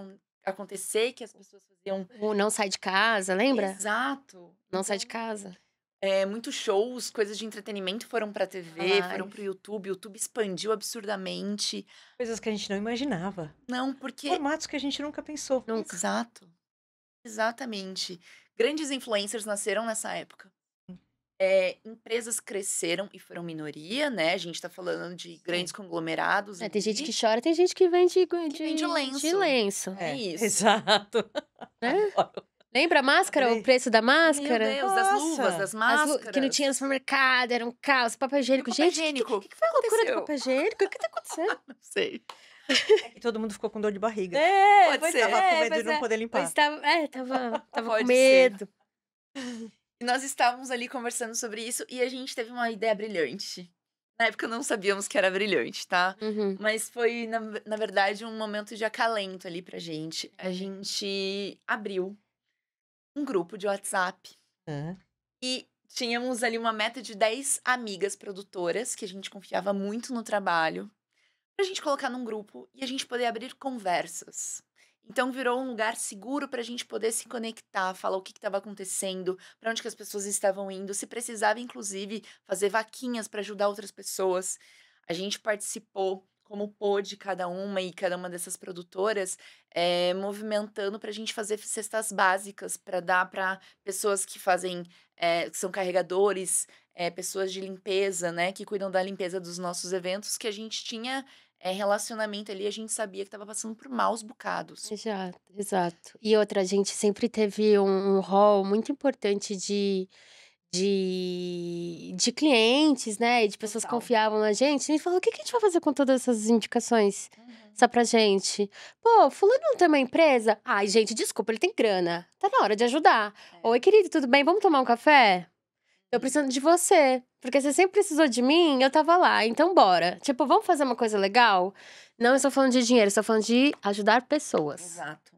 a acontecer, que as pessoas faziam O Não Sai de Casa, lembra? exato. Não Sai Então, de Casa. muitos shows, coisas de entretenimento foram pra TV, foram Live. para o YouTube expandiu absurdamente. Coisas que a gente não imaginava. Não, porque Formatos que a gente nunca pensou. Nunca. exato, exatamente. Grandes influencers nasceram nessa época. Empresas cresceram e foram minoria, né, a gente tá falando de grandes conglomerados Tem gente ali, que chora, tem gente que vende que vende de lenço. lenço, É isso. Exato. né? Adoro. Lembra a máscara, o Adorei. preço da Meu máscara? Deus, das luvas, Nossa! das Que não tinha no máscaras. supermercado, era um caos. Papel E o higiênico. papel Gente, higiênico? que foi a loucura do aconteceu? papel higiênico? O que tá acontecendo? Não sei. E todo mundo ficou com dor de barriga. Pode Pois ser. Tava com medo pois de não poder limpar. Pois tava com Pode ser. medo. E nós estávamos ali conversando sobre isso e a gente teve uma ideia brilhante. Na época não sabíamos que era brilhante, tá? Uhum. Mas foi, na verdade, um momento de acalento ali pra gente. A gente abriu um grupo de WhatsApp Hã? e tínhamos ali uma meta de 10 amigas produtoras, que a gente confiava muito no trabalho, pra gente colocar num grupo e a gente poder abrir conversas. Então virou um lugar seguro pra gente poder se conectar, falar o que estava acontecendo, pra onde que as pessoas estavam indo, se precisava inclusive fazer vaquinhas pra ajudar outras pessoas. A gente participou como pôde cada uma dessas produtoras, movimentando pra gente fazer cestas básicas pra dar pra pessoas que fazem, que são carregadores, pessoas de limpeza, né, que cuidam da limpeza dos nossos eventos, que a gente tinha relacionamento ali, a gente sabia que estava passando por maus bocados. Exato, exato. E outra, a gente sempre teve um rol muito importante de clientes, né? E de pessoas que Total. confiavam na gente. E a gente falou: o que que a gente vai fazer com todas essas indicações? Uhum. Só pra gente. Pô, fulano não tem uma empresa? Ai, gente, desculpa, ele tem grana. Tá na hora de ajudar. Oi, querido, tudo bem? Vamos tomar um café? Eu precisando de você. Porque você sempre precisou de mim, eu tava lá. Então, bora. Tipo, vamos fazer uma coisa legal? Não estou falando de dinheiro, estou falando de ajudar pessoas. Exato.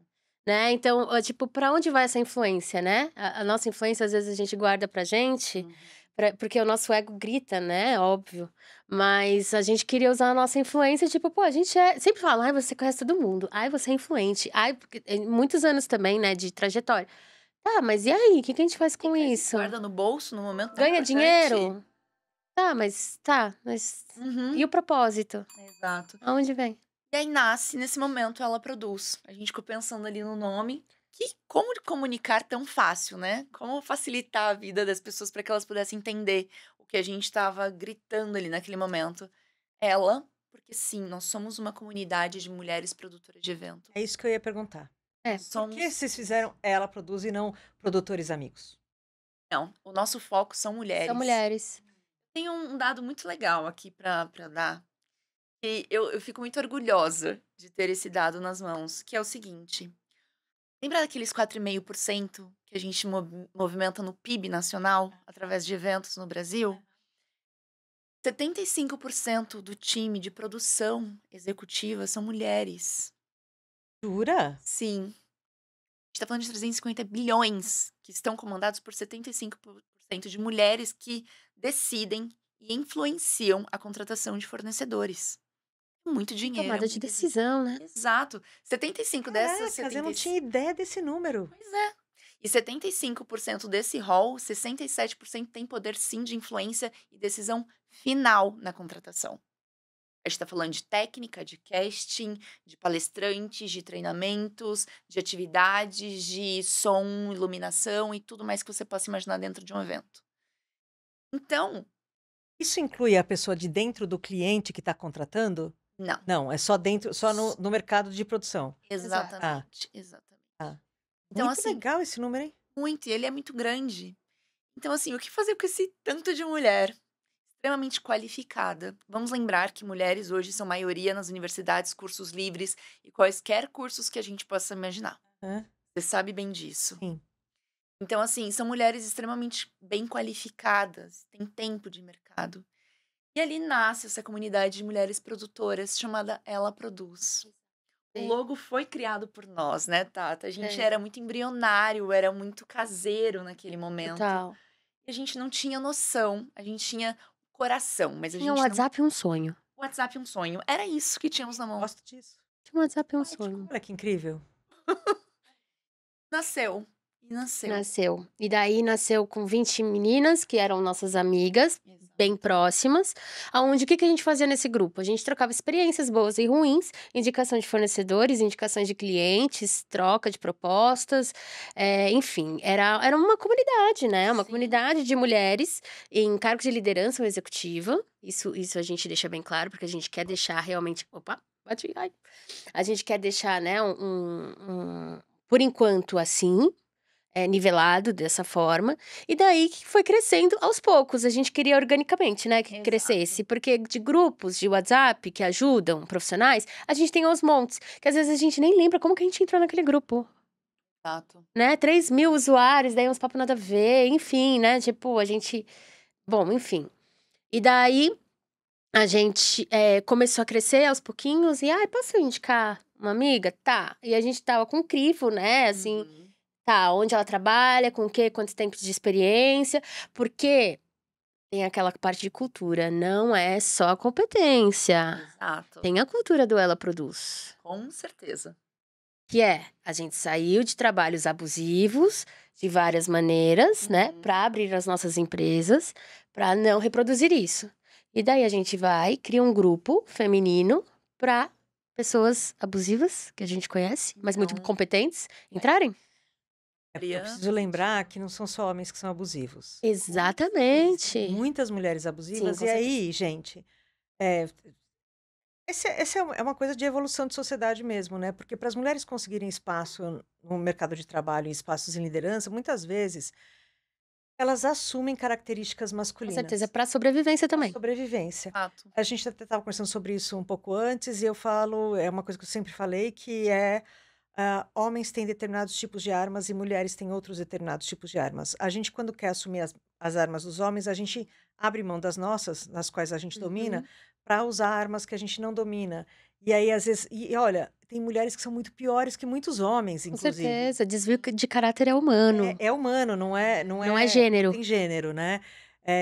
Né? Então, tipo, pra onde vai essa influência, né? A nossa influência, às vezes, a gente guarda pra gente. Uhum. Porque o nosso ego grita, né? Óbvio. Mas a gente queria usar a nossa influência, tipo, pô, a gente sempre fala, ai, você conhece todo mundo. Ai, você é influente. Ai, porque muitos anos também, né, de trajetória. Tá, mas e aí? O que a gente faz com isso? Guarda no bolso no momento Ganha importante. dinheiro? Mas. Uhum. E o propósito? Exato. Aonde vem? E aí nasce, nesse momento, ela produz. A gente ficou pensando ali no nome. Como comunicar tão fácil, né? Como facilitar a vida das pessoas para que elas pudessem entender o que a gente estava gritando ali naquele momento. Ela, porque sim, nós somos uma comunidade de mulheres produtoras de evento. É isso que eu ia perguntar. É, Por que vocês fizeram ela produz e não produtores amigos? Não, o nosso foco são mulheres. são mulheres. Tem um dado muito legal aqui para dar. E eu fico muito orgulhosa de ter esse dado nas mãos, que é o seguinte. Lembra daqueles 4,5% que a gente movimenta no PIB nacional através de eventos no Brasil? 75% do time de produção executiva são mulheres. Jura? Sim. A gente está falando de 350 bilhões que estão comandados por 75% de mulheres que decidem e influenciam a contratação de fornecedores. Muito dinheiro, Tomada de decisão, né? Exato. 75 dessas Caracas, eu não 75 tinha ideia desse número. Pois é. E 75% desse rol, 67% tem poder sim de influência e decisão final na contratação. A gente está falando de técnica, de casting, de palestrantes, de treinamentos, de atividades, de som, iluminação e tudo mais que você possa imaginar dentro de um evento. Então, Isso inclui a pessoa de dentro do cliente que está contratando? não. Não, é só dentro, só no mercado de produção. Exatamente, exatamente. Tá. Então, Muito assim, legal esse número, hein? muito, e ele é muito grande. Então, assim, o que fazer com esse tanto de mulher extremamente qualificada? Vamos lembrar que mulheres hoje são maioria nas universidades, cursos livres e quaisquer cursos que a gente possa imaginar. Hã? Você sabe bem disso. Sim. Então, assim, são mulheres extremamente bem qualificadas, têm tempo de mercado. E ali nasce essa comunidade de mulheres produtoras chamada Ela Produz. O Sim. logo foi criado por nós, né, Tata? A gente É. era muito embrionário, era muito caseiro naquele momento. Total. E a gente não tinha noção, a gente tinha coração, mas a Tinha um gente não. WhatsApp e um sonho. WhatsApp é um sonho. Era isso que tínhamos na mão. Gosto disso. Tinha um WhatsApp e um Ótimo. sonho. Olha que incrível. Nasceu. E nasceu. Nasceu. E daí nasceu com 20 meninas que eram nossas amigas, Exato. bem próximas. Aonde o que a gente fazia nesse grupo? A gente trocava experiências boas e ruins, indicação de fornecedores, indicações de clientes, troca de propostas, enfim, era uma comunidade, né? Uma Sim. comunidade de mulheres em cargos de liderança ou executiva. Isso a gente deixa bem claro, porque a gente quer deixar realmente. Opa, bate. Ai. A gente quer deixar, né, por enquanto, assim. Nivelado dessa forma, e daí que foi crescendo aos poucos. A gente queria organicamente, né, que Exato. crescesse, porque de grupos de WhatsApp que ajudam profissionais, a gente tem aos montes, que às vezes a gente nem lembra como que a gente entrou naquele grupo, Exato. né? 3.000 usuários, daí uns papos nada a ver, enfim, né? Tipo, a gente. Bom, enfim. E daí a gente começou a crescer aos pouquinhos, e posso indicar uma amiga? Tá. E a gente tava com crivo, né? Assim. Uhum. Tá, onde ela trabalha, com o quê, quantos tempos de experiência, porque tem aquela parte de cultura, não é só competência. Exato. Tem a cultura do Ela Produz, Com certeza. que a gente saiu de trabalhos abusivos de várias maneiras, né, Uhum. para abrir as nossas empresas, para não reproduzir isso. E daí a gente vai, cria um grupo feminino para pessoas abusivas, que a gente conhece, mas muito Então, competentes, entrarem. É porque eu preciso crianças, lembrar que não são só homens que são abusivos. Exatamente. Existem muitas mulheres abusivas. com E aí, gente, é, essa é uma coisa de evolução de sociedade mesmo, né? Porque para as mulheres conseguirem espaço no mercado de trabalho, em espaços em liderança, muitas vezes elas assumem características Com masculinas. certeza, para sobrevivência Pra também. sobrevivência. fato. A gente até estava conversando sobre isso um pouco antes, e eu falo, é uma coisa que eu sempre falei, que homens têm determinados tipos de armas e mulheres têm outros determinados tipos de armas. A gente, quando quer assumir as armas dos homens, a gente abre mão das nossas, nas quais a gente domina, Uhum. para usar armas que a gente não domina. E aí, às vezes, e olha, tem mulheres que são muito piores que muitos homens, Com inclusive. certeza, desvio de caráter é humano. É humano, não Não é gênero. tem gênero, né?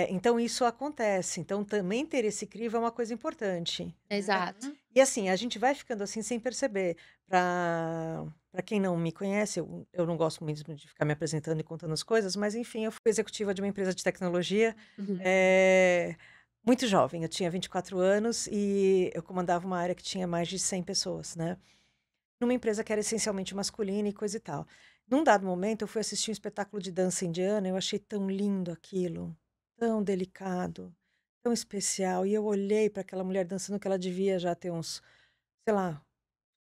Então isso acontece. Então também ter esse crivo é uma coisa importante. Exato. Uhum. E assim, a gente vai ficando assim sem perceber. Para quem não me conhece, eu não gosto muito de ficar me apresentando e contando as coisas, mas enfim, eu fui executiva de uma empresa de tecnologia, Uhum. muito jovem, eu tinha 24 anos e eu comandava uma área que tinha mais de 100 pessoas, né? Numa empresa que era essencialmente masculina e coisa e tal. Num dado momento, eu fui assistir um espetáculo de dança indiana, eu achei tão lindo aquilo, tão delicado, tão especial. E eu olhei para aquela mulher dançando, que ela devia já ter uns, sei lá,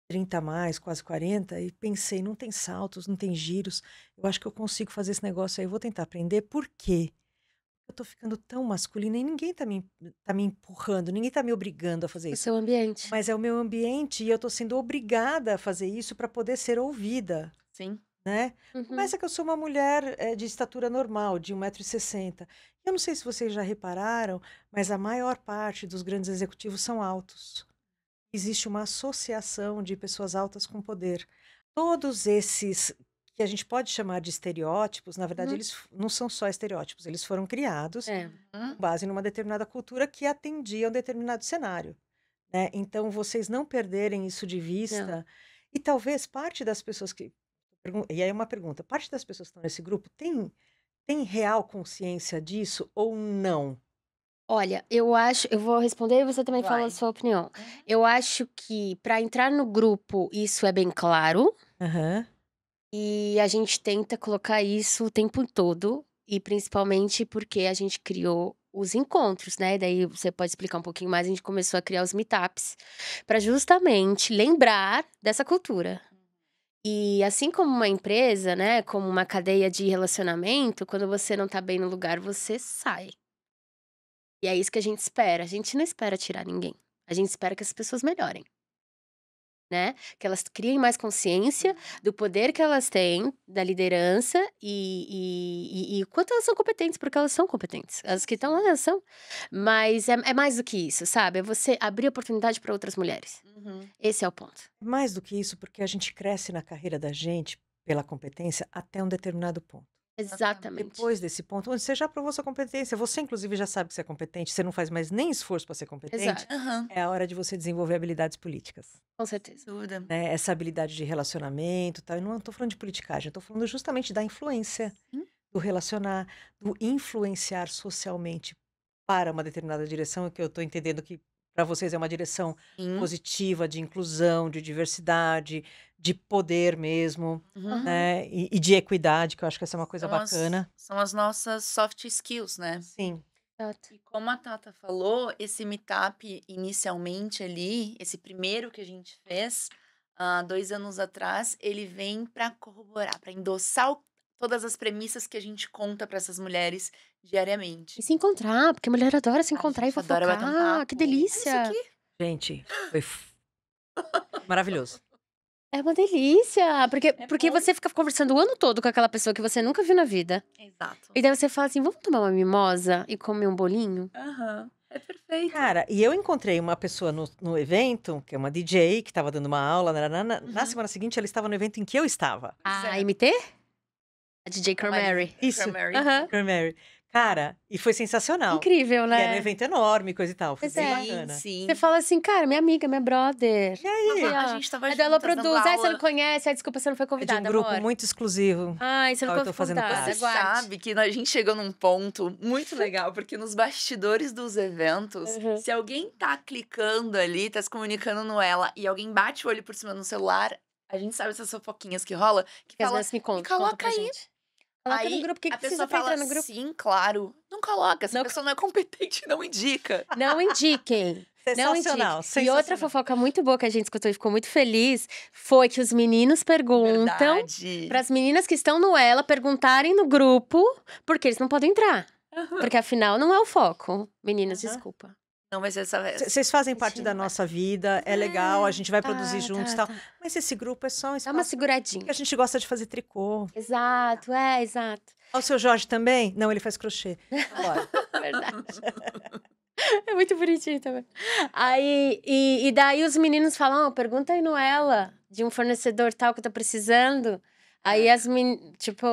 30 a mais, quase 40, e pensei, não tem saltos, não tem giros, eu acho que eu consigo fazer esse negócio aí, eu vou tentar aprender. Por quê? Eu tô ficando tão masculina e ninguém tá me empurrando, ninguém tá me obrigando a fazer O isso. seu ambiente. Mas é o meu ambiente e eu tô sendo obrigada a fazer isso para poder ser ouvida, Sim. né? Uhum. Começa que eu sou uma mulher de estatura normal, de 1,60 m. Eu não sei se vocês já repararam, mas a maior parte dos grandes executivos são altos. Existe uma associação de pessoas altas com poder. Todos esses que a gente pode chamar de estereótipos, na verdade, Uhum. eles não são só estereótipos, eles foram criados É. Uhum. com base numa determinada cultura que atendia a um determinado cenário, né? Então, vocês não perderem isso de Não. vista. E talvez parte das pessoas que. E aí é uma pergunta: parte das pessoas que estão nesse grupo tem real consciência disso ou não? Olha, eu vou responder e você também fala a Vai. sua opinião. Uhum. Eu acho que para entrar no grupo isso é bem claro Aham. e a gente tenta colocar isso o tempo todo e principalmente porque a gente criou os encontros, né? Daí você pode explicar um pouquinho mais. A gente começou a criar os meetups para justamente lembrar dessa cultura. E assim como uma empresa, né, como uma cadeia de relacionamento, quando você não tá bem no lugar, você sai. E é isso que a gente espera. A gente não espera tirar ninguém. A gente espera que as pessoas melhorem, né? Que elas criem mais consciência do poder que elas têm, da liderança e o quanto elas são competentes, porque elas são competentes. As que estão lá, elas são. Mas é mais do que isso, sabe? É você abrir oportunidade para outras mulheres. Uhum. Esse é o ponto. Mais do que isso, porque a gente cresce na carreira da gente pela competência até um determinado ponto. Exatamente. Depois desse ponto, onde você já provou sua competência, você inclusive já sabe que você é competente, você não faz mais nem esforço para ser competente, Exato. Aham. é a hora de você desenvolver habilidades políticas. Com certeza. Sem dúvida. Né? Essa habilidade de relacionamento, tá? Eu não estou falando de politicagem, eu estou falando justamente da influência, Sim. do relacionar, do influenciar socialmente para uma determinada direção, que eu estou entendendo que para vocês é uma direção Sim. positiva, de inclusão, de diversidade, de poder mesmo, Uhum. né? E de equidade, que eu acho que essa é uma coisa bacana. São as nossas soft skills, né? Sim. Exato. E como a Tata falou, esse meetup inicialmente ali, esse primeiro que a gente fez, 2 anos atrás, ele vem para corroborar, para endossar todas as premissas que a gente conta para essas mulheres diariamente. E se encontrar, porque a mulher adora se A encontrar e gente adora bater um fofocar. Que papo. Olha isso delícia! aqui. Gente, foi maravilhoso. É uma delícia! Porque bom. você fica conversando o ano todo com aquela pessoa que você nunca viu na vida. Exato. E daí você fala assim: vamos tomar uma mimosa e comer um bolinho? Aham. É perfeito. Cara, e eu encontrei uma pessoa no evento, que é uma DJ, que estava dando uma aula. Na Uhum. semana seguinte, ela estava no evento em que eu estava. A é. MT? A DJ Cranberry. Isso. Cranberry. Aham. Mary. Cara, e foi sensacional. Incrível, E era um né? evento enorme, coisa e tal. Foi Pois bem é. bacana. Sim. Você fala assim, cara, minha amiga, minha brother. E aí? A ó, gente tava Aí daí ela juntas dando produz. Ai, você aula. não conhece. Ai, desculpa, você não foi É de convidada, um grupo amor. muito exclusivo. Ai, você não qual eu foi tô fazendo convidada. parte. Você Aguarde. sabe que a gente chegou num ponto muito legal, porque nos bastidores dos eventos, Uhum. se alguém tá clicando ali, tá se comunicando no ela, e alguém bate o olho por cima no celular, a gente sabe essas fofoquinhas que rola, que Que às fala, vezes me conta coloca pra aí. gente. Coloca aí no grupo, o que a que precisa pessoa pra fala, entrar no grupo? sim, claro. Não coloca, essa Não- pessoa não é competente, não indica. Não indiquem. Não indique. Sensacional, E outra sensacional. fofoca muito boa que a gente escutou e ficou muito feliz foi que os meninos perguntam Verdade. para as meninas que estão no ela perguntarem no grupo porque eles não podem entrar. Porque afinal não é o foco. Meninas, Aham. desculpa. Não vai ser essa vez. Vocês fazem parte da Imagina. nossa vida, é legal, a gente vai produzir juntos e tal. Tá. Mas esse grupo é só um Dá uma espaço seguradinha. que a gente gosta de fazer tricô. Exato, exato. Ó, o seu Jorge também? Não, ele faz crochê. Bora. Verdade. É muito bonitinho também. Aí, e daí os meninos falam, ó, pergunta aí no ela, de um fornecedor tal que tá precisando. Aí as meninas, tipo,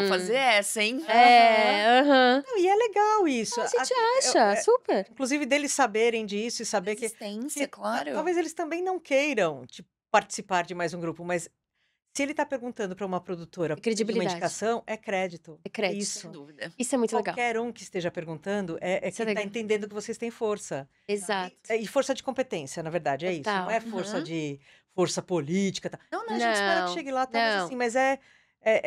Vou fazer essa, hein? aham. Não, e é legal isso. A gente Eu- acha, super. Inclusive deles saberem disso e saber que Resistência, claro. talvez eles também não queiram tipo, participar de mais um grupo, mas se ele está perguntando para uma produtora de uma Credibilidade. indicação, é crédito. É crédito. Isso. Sem dúvida. Isso é muito legal. Qualquer um que esteja perguntando é Isso que é está legal. entendendo que vocês têm força. Exato. E força de competência, na verdade, é isso. Total. Não é força Uhum. de força política. Tá? Não, A gente espera que Não, chegue lá, talvez não. assim, mas é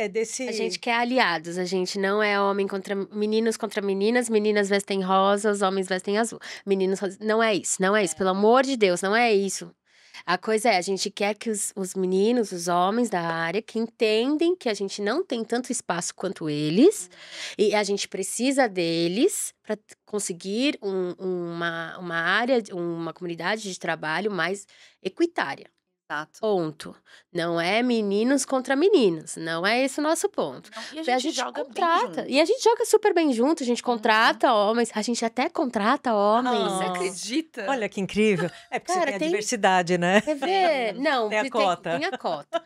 desse. A gente quer aliados, a gente não é homem contra meninos contra meninas, meninas vestem rosa, os homens vestem azul. Meninos, não é isso, não é isso, pelo amor de Deus, não é isso. A coisa é, a gente quer que os meninos, os homens da área, que entendem que a gente não tem tanto espaço quanto eles, e a gente precisa deles para conseguir uma área, uma comunidade de trabalho mais equitária. Exato. Ponto. Não é meninos contra meninas. Não é esse o nosso ponto. Não, e a gente joga contrata. bem E a gente joga super bem junto. A gente contrata homens. A gente até contrata homens. Você Ah. acredita? Olha que incrível. É porque Cara, você tem a tem- diversidade, né? Você vê? Não, Tem a cota. Tem a cota.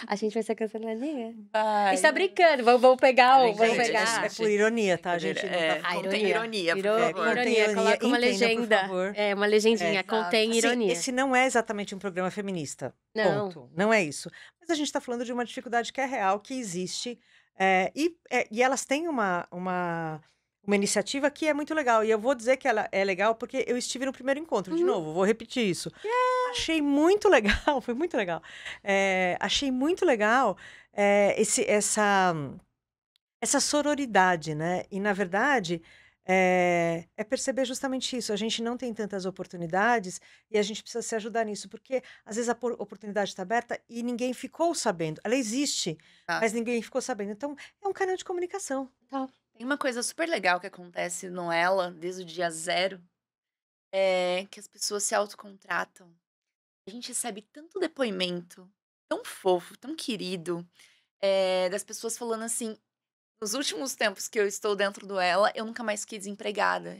A gente vai ser canceladinha. A gente Vai. tá brincando, vamos pegar É o. Vamos brincadeira, pegar. É por ironia, tá? A gente não É, tá... contém ironia, por Irô- favor. contém ironia, ironia. coloca uma Entendam, por legenda. favor. É, uma legendinha, Exato. contém Assim, ironia. esse não é exatamente um programa feminista. Não. Ponto. Não é isso. Mas a gente está falando de uma dificuldade que é real, que existe. E elas têm uma iniciativa que é muito legal. E eu vou dizer que ela é legal porque eu estive no primeiro encontro. De novo, vou repetir isso. Achei muito legal, foi muito legal. Achei muito legal essa sororidade, né? E, na verdade, é perceber justamente isso. A gente não tem tantas oportunidades e a gente precisa se ajudar nisso, porque às vezes a oportunidade está aberta e ninguém ficou sabendo. Ela existe, Ah. mas ninguém ficou sabendo. Então, é um canal de comunicação. Tem uma coisa super legal que acontece no Ela, desde o dia 0, que as pessoas se autocontratam. A gente recebe tanto depoimento, tão fofo, tão querido, das pessoas falando assim: nos últimos tempos que eu estou dentro do Ela, eu nunca mais fiquei desempregada.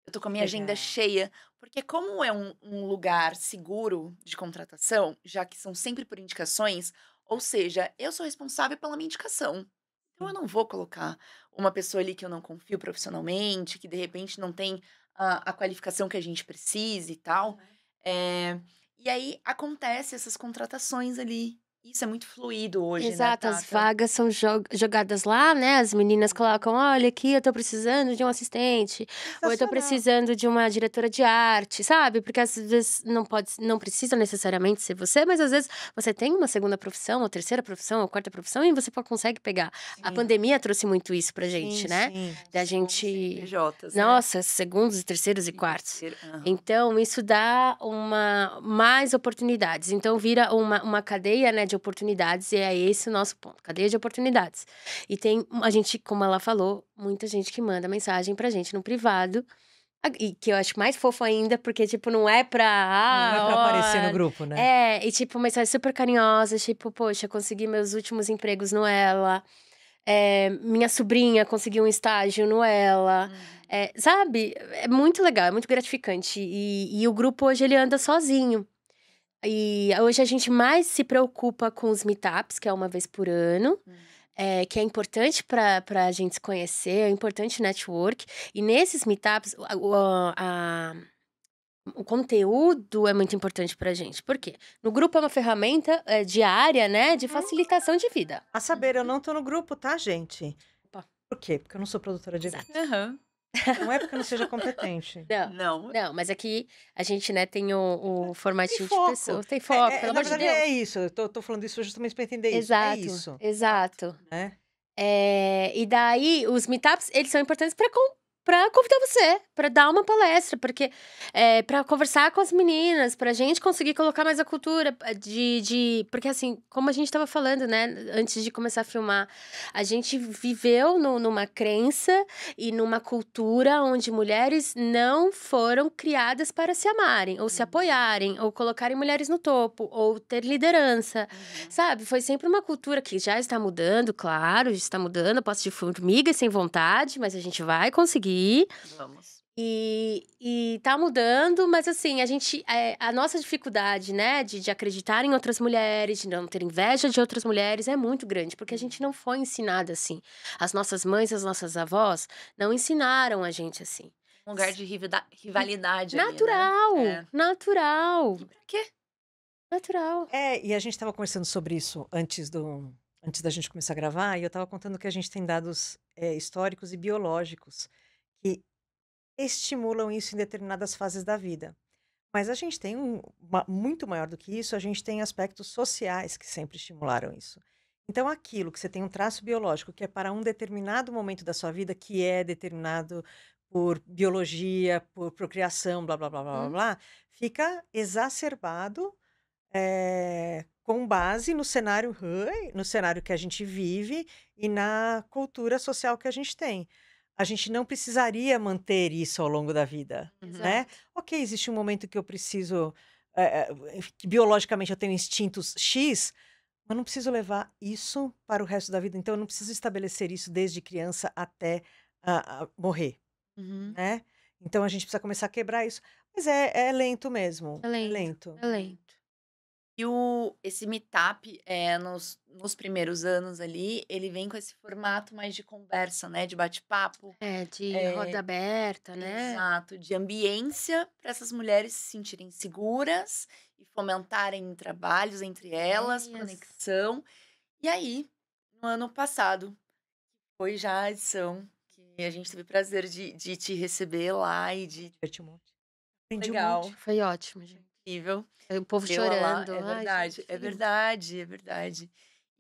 Eu tô com a minha agenda Legal. cheia. Porque como é um lugar seguro de contratação, já que são sempre por indicações, ou seja, eu sou responsável pela minha indicação. Então eu não vou colocar uma pessoa ali que eu não confio profissionalmente, que de repente não tem a qualificação que a gente precisa e tal. E aí acontece essas contratações ali. Isso é muito fluido hoje, Exato, né, as Tata? vagas são jogadas lá, né? As meninas colocam, olha aqui, eu tô precisando de um assistente, ou eu tô Sensacional. precisando de uma diretora de arte, sabe? Porque às vezes não precisa necessariamente ser você, mas às vezes você tem uma segunda profissão, ou terceira profissão, ou quarta profissão, e você consegue pegar. A Sim. pandemia trouxe muito isso pra gente, Sim, né? sim. Da Os gente. CNPJs, né? Nossa, segundos, terceiros e E quartos. terceiro, aham. Então, isso dá mais oportunidades. Então, vira uma cadeia, né, de oportunidades, e é esse o nosso ponto, cadeia de oportunidades. E tem a gente, como ela falou, muita gente que manda mensagem pra gente no privado, e que eu acho mais fofo ainda, porque, tipo, não é pra... Não é pra aparecer no grupo, né? E, tipo, mensagens super carinhosas, tipo, poxa, consegui meus últimos empregos no Ela. Minha sobrinha conseguiu um estágio no Ela. Sabe? É muito legal, é muito gratificante. E o grupo hoje, ele anda sozinho. E hoje a gente mais se preocupa com os meetups, que é uma vez por ano. Que é importante para a gente se conhecer, é importante network. E nesses meetups, o conteúdo é muito importante pra gente. Por quê? No grupo é uma ferramenta diária, né, de facilitação de vida. A saber, eu não tô no grupo, tá, gente? Opa. Por quê? Porque eu não sou produtora de eventos. Aham. Não é porque eu não seja competente. Não. Não, mas aqui a gente, né, tem o formatinho de foco. pessoas. Tem foco, pelo Na amor de verdade, Deus. é isso. Eu tô falando isso justamente para entender isso. É Exato, isso, exato. né? E daí, os meetups, eles são importantes para convidar você, para dar uma palestra, porque para conversar com as meninas, pra gente conseguir colocar mais a cultura porque assim, como a gente tava falando, né, antes de começar a filmar, a gente viveu numa crença e numa cultura onde mulheres não foram criadas para se amarem, ou se apoiarem, ou colocarem mulheres no topo, ou ter liderança. Sabe, foi sempre uma cultura que já está mudando, claro, já está mudando, eu posso de formiga e sem vontade, mas a gente vai conseguir. Vamos. E tá mudando, mas assim, a nossa dificuldade, né, de acreditar em outras mulheres, de não ter inveja de outras mulheres é muito grande, porque a gente não foi ensinada assim. As nossas mães, as nossas avós não ensinaram a gente assim. Um lugar de rivalidade ali, né? Natural, natural, Por quê? natural. E a gente estava conversando sobre isso antes da gente começar a gravar, e eu estava contando que a gente tem dados históricos e biológicos que estimulam isso em determinadas fases da vida. Mas a gente tem muito maior do que isso, a gente tem aspectos sociais que sempre estimularam isso. Então, aquilo que você tem um traço biológico que é para um determinado momento da sua vida, que é determinado por biologia, por procriação, blá, blá, blá, blá, blá, blá, fica exacerbado com base no cenário que a gente vive e na cultura social que a gente tem. A gente não precisaria manter isso ao longo da vida, né? Ok, existe um momento que eu preciso, que biologicamente eu tenho instintos X, mas não preciso levar isso para o resto da vida. Então, eu não preciso estabelecer isso desde criança até morrer, né? Então, a gente precisa começar a quebrar isso. Mas é lento mesmo. É lento. E o esse meetup, nos primeiros anos ali, ele vem com esse formato mais de conversa, né, de bate-papo. De roda aberta, né? Exato, de ambiência para essas mulheres se sentirem seguras e fomentarem trabalhos entre elas, Ideias. conexão. E aí, no ano passado, foi já a edição que a gente teve o prazer de te receber lá e de Diverti um monte. Aprendi um legal, monte. Foi ótimo, gente. incrível. O povo Eu lá, chorando. é Ai, verdade, gente, é foi lindo. verdade, é verdade.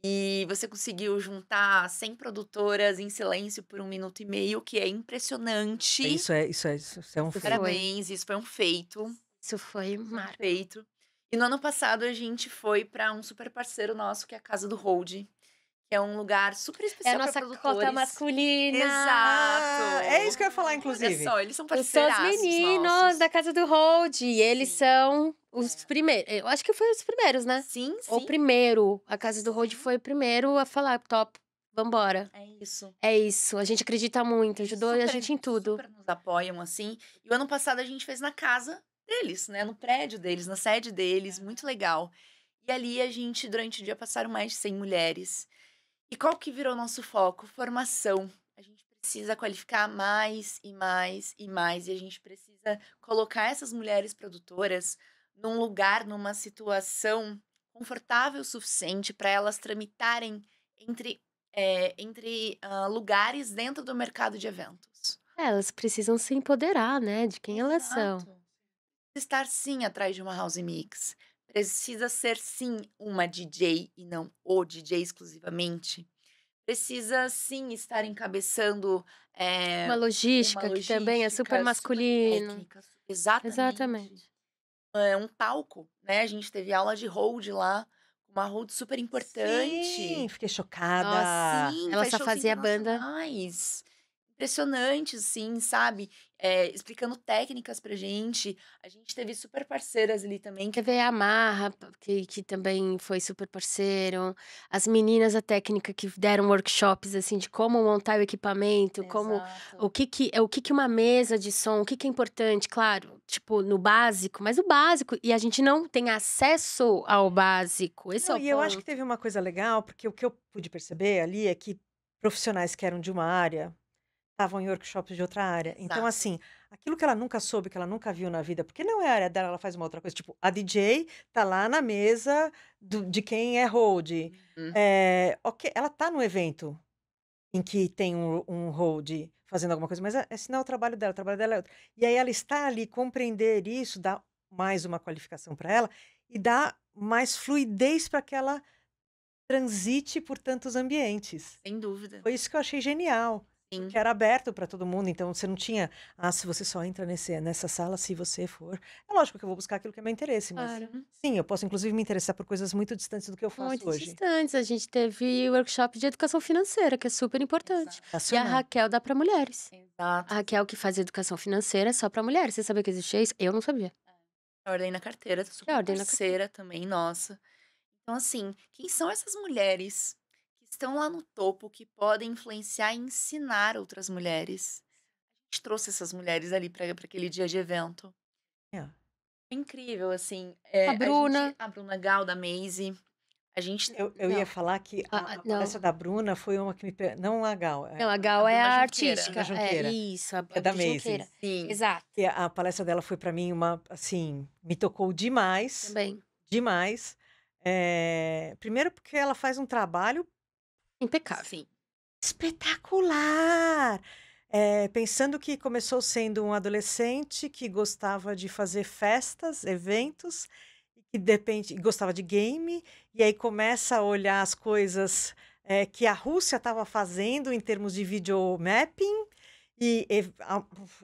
E você conseguiu juntar 100 produtoras em silêncio por 1 minuto e meio, que é impressionante. Isso é um Isso feito. foi. Parabéns, isso foi um feito. Isso foi marco. Feito. E no ano passado a gente foi para um super parceiro nosso, que é a Casa do Hold, que é um lugar super É a especial para nossa cota produtores. masculina. Ah, é isso que eu ia falar, Olha inclusive. só, eles são Os seus parceiraços meninos nossos. da Casa do Hold. E eles Sim. são os É. primeiros. Eu acho que foi os primeiros, né? Sim, Ou sim. primeiro. A Casa do Hold Sim. foi o primeiro a falar, top, vambora. É isso. É isso, a gente acredita muito, ajudou a gente em tudo. Super nos apoiam, assim. E o ano passado a gente fez na casa deles, né? No prédio deles, na sede deles, muito legal. E ali a gente, durante o dia, passaram mais de 100 mulheres. E qual que virou nosso foco? Formação. A gente precisa qualificar mais e mais e mais. E a gente precisa colocar essas mulheres produtoras num lugar, numa situação confortável o suficiente para elas tramitarem entre, lugares dentro do mercado de eventos. Elas precisam se empoderar, né, de quem elas são. Exato. Estar sim atrás de uma house mix. Precisa ser sim uma DJ e não o DJ exclusivamente. Precisa sim estar encabeçando Uma logística que também é super masculino. técnica. Exatamente. Exatamente. É um palco, né? A gente teve aula de hold lá, uma hold super importante. Sim, fiquei Nossa, chocada. sim, Ela faz só shows fazia banda. internacionais. Impressionante, assim, sabe? Explicando técnicas pra gente. A gente teve super parceiras ali também. TV Amarra, que também foi super parceiro. As meninas da técnica que deram workshops, assim, de como montar o equipamento, como Exato. o que uma mesa de som, o que é importante, claro, tipo, no básico, mas o básico, e a gente não tem acesso ao básico, esse é Não, o e eu acho que ponto. teve uma coisa legal, porque o que eu pude perceber ali é que profissionais que eram de uma área estavam em workshops de outra área. Então, Exato. assim, aquilo que ela nunca soube, que ela nunca viu na vida, porque não é a área dela, ela faz uma outra coisa. Tipo, a DJ tá lá na mesa de quem é hold. Uhum. Ok, ela tá no evento em que tem um hold fazendo alguma coisa, mas esse não é o trabalho dela é outro. E aí ela está ali, compreender isso, dá mais uma qualificação para ela e dá mais fluidez para que ela transite por tantos ambientes. Sem dúvida. Foi isso que eu achei genial. Sim. Que era aberto para todo mundo, então você não tinha, se você só entra nessa sala se você for. É lógico que eu vou buscar aquilo que é meu interesse, mas Claro. sim, eu posso inclusive me interessar por coisas muito distantes do que eu faço Muito hoje. distantes. A gente teve workshop de educação financeira, que é super importante. E a Sensacional. Raquel dá para mulheres. Exato. A Raquel que faz educação financeira é só para mulheres. Você sabia que existia isso? Eu não sabia. A Ordem na Carteira, super Ordem na parceira também, nossa. Então, assim, quem são essas mulheres que estão lá no topo, que podem influenciar e ensinar outras mulheres? A gente trouxe essas mulheres ali para aquele dia de evento. É. Foi incrível, assim. A Bruna. A Bruna Gal, da Maze. A gente. Eu ia falar que a não. palestra da Bruna foi uma que não a Gal, Não, a Gal é Bruna a Junqueira. artística. Bruna Junqueira. Isso, a É da Bruna Maze. Junqueira. Sim. Exato. que a palestra dela foi para mim uma, assim, me tocou demais, Também. demais. Primeiro porque ela faz um trabalho Impecável. Sim. espetacular. Pensando que começou sendo um adolescente que gostava de fazer festas, eventos, e que de repente gostava de game, e aí começa a olhar as coisas que a Rússia estava fazendo em termos de videomapping, e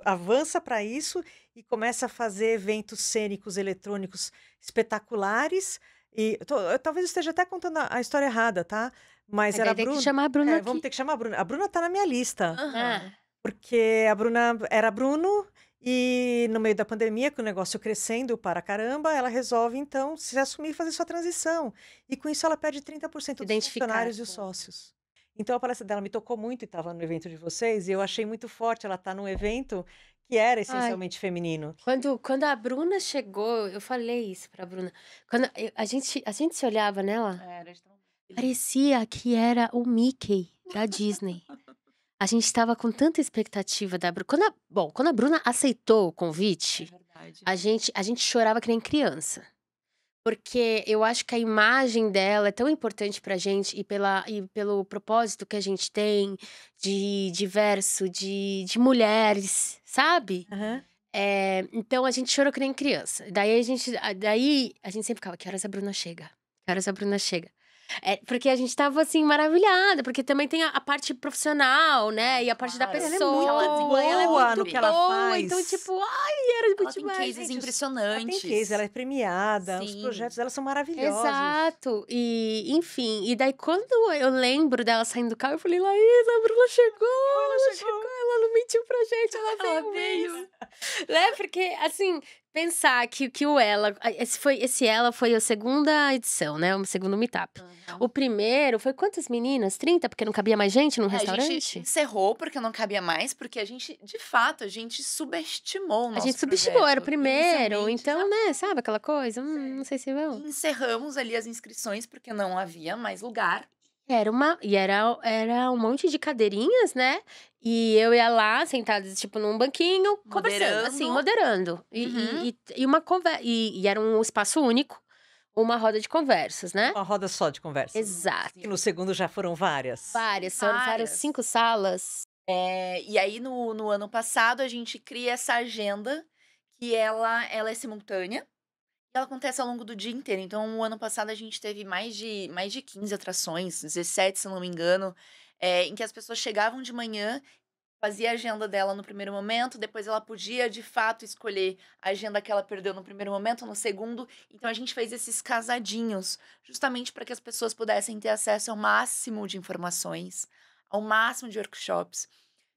avança para isso e começa a fazer eventos cênicos eletrônicos espetaculares. E talvez eu esteja até contando a história errada, tá? Mas era a Tem que Bruna. chamar a Bruna Vamos aqui. ter que chamar a Bruna. A Bruna tá na minha lista. Aham. Porque a Bruna era Bruno e no meio da pandemia, com o negócio crescendo para caramba, ela resolve então se assumir e fazer sua transição. E com isso ela perde 30% dos Identificar funcionários e os com- sócios. Então a palestra dela me tocou muito e estava no evento de vocês, e eu achei muito forte ela estar num evento que era Ai, essencialmente feminino. quando a Bruna chegou, eu falei isso pra Bruna. Quando a gente se olhava nela, Era de tão feliz. parecia que era o Mickey da Disney. A gente estava com tanta expectativa da Bruna. Quando a Bruna aceitou o É convite, verdade. a gente chorava que nem criança. Porque eu acho que a imagem dela é tão importante pra gente e pelo propósito que a gente tem de diverso, de mulheres, sabe? Aham. Então a gente chorou que nem criança. Daí a gente sempre ficava, que horas a Bruna chega? Que horas a Bruna chega? Porque a gente tava assim, maravilhada, porque também tem a parte profissional, né? E a parte da Claro. Ela é pessoa. muito ela é boa muito no que ela boa. Então, faz. tipo, ai, era Ela muito tem demais. cases Gente, ela tem impressionantes. case, ela é premiada, os Sim. projetos dela são maravilhosos. Exato. E, enfim, e daí quando eu lembro dela saindo do carro, eu falei, Laís, a Bruna chegou, ela não mentiu pra gente, ela Ela veio veio. mesmo. Né? Porque, assim, pensar que o Ela, esse Ela foi a segunda edição, né? O segundo meetup. Aham. O primeiro foi quantas meninas? 30? Porque não cabia mais gente no A gente restaurante? encerrou porque não cabia mais, porque a gente, de fato, a gente subestimou o A nosso gente subestimou, era o projeto. primeiro, Inicialmente, então, já né, sabe aquela coisa? Não sei se vão. encerramos ali as inscrições porque não havia mais lugar. Era um monte de cadeirinhas, né? E eu ia lá, sentada, tipo, num banquinho, conversando, assim, moderando. Uhum. E uma conversa. E era um espaço único, uma roda de conversas, né? Uma roda só de conversa. Exato. Que no segundo já foram várias. Foram Várias. 5 salas. E aí, no ano passado, a gente cria essa agenda que ela é simultânea. E ela acontece ao longo do dia inteiro. Então, o ano passado, a gente teve mais de 15 atrações, 17, se eu não me engano, em que as pessoas chegavam de manhã, fazia a agenda dela no primeiro momento, depois ela podia, de fato, escolher a agenda que ela perdeu no primeiro momento, no segundo. Então, a gente fez esses casadinhos, justamente para que as pessoas pudessem ter acesso ao máximo de informações, ao máximo de workshops.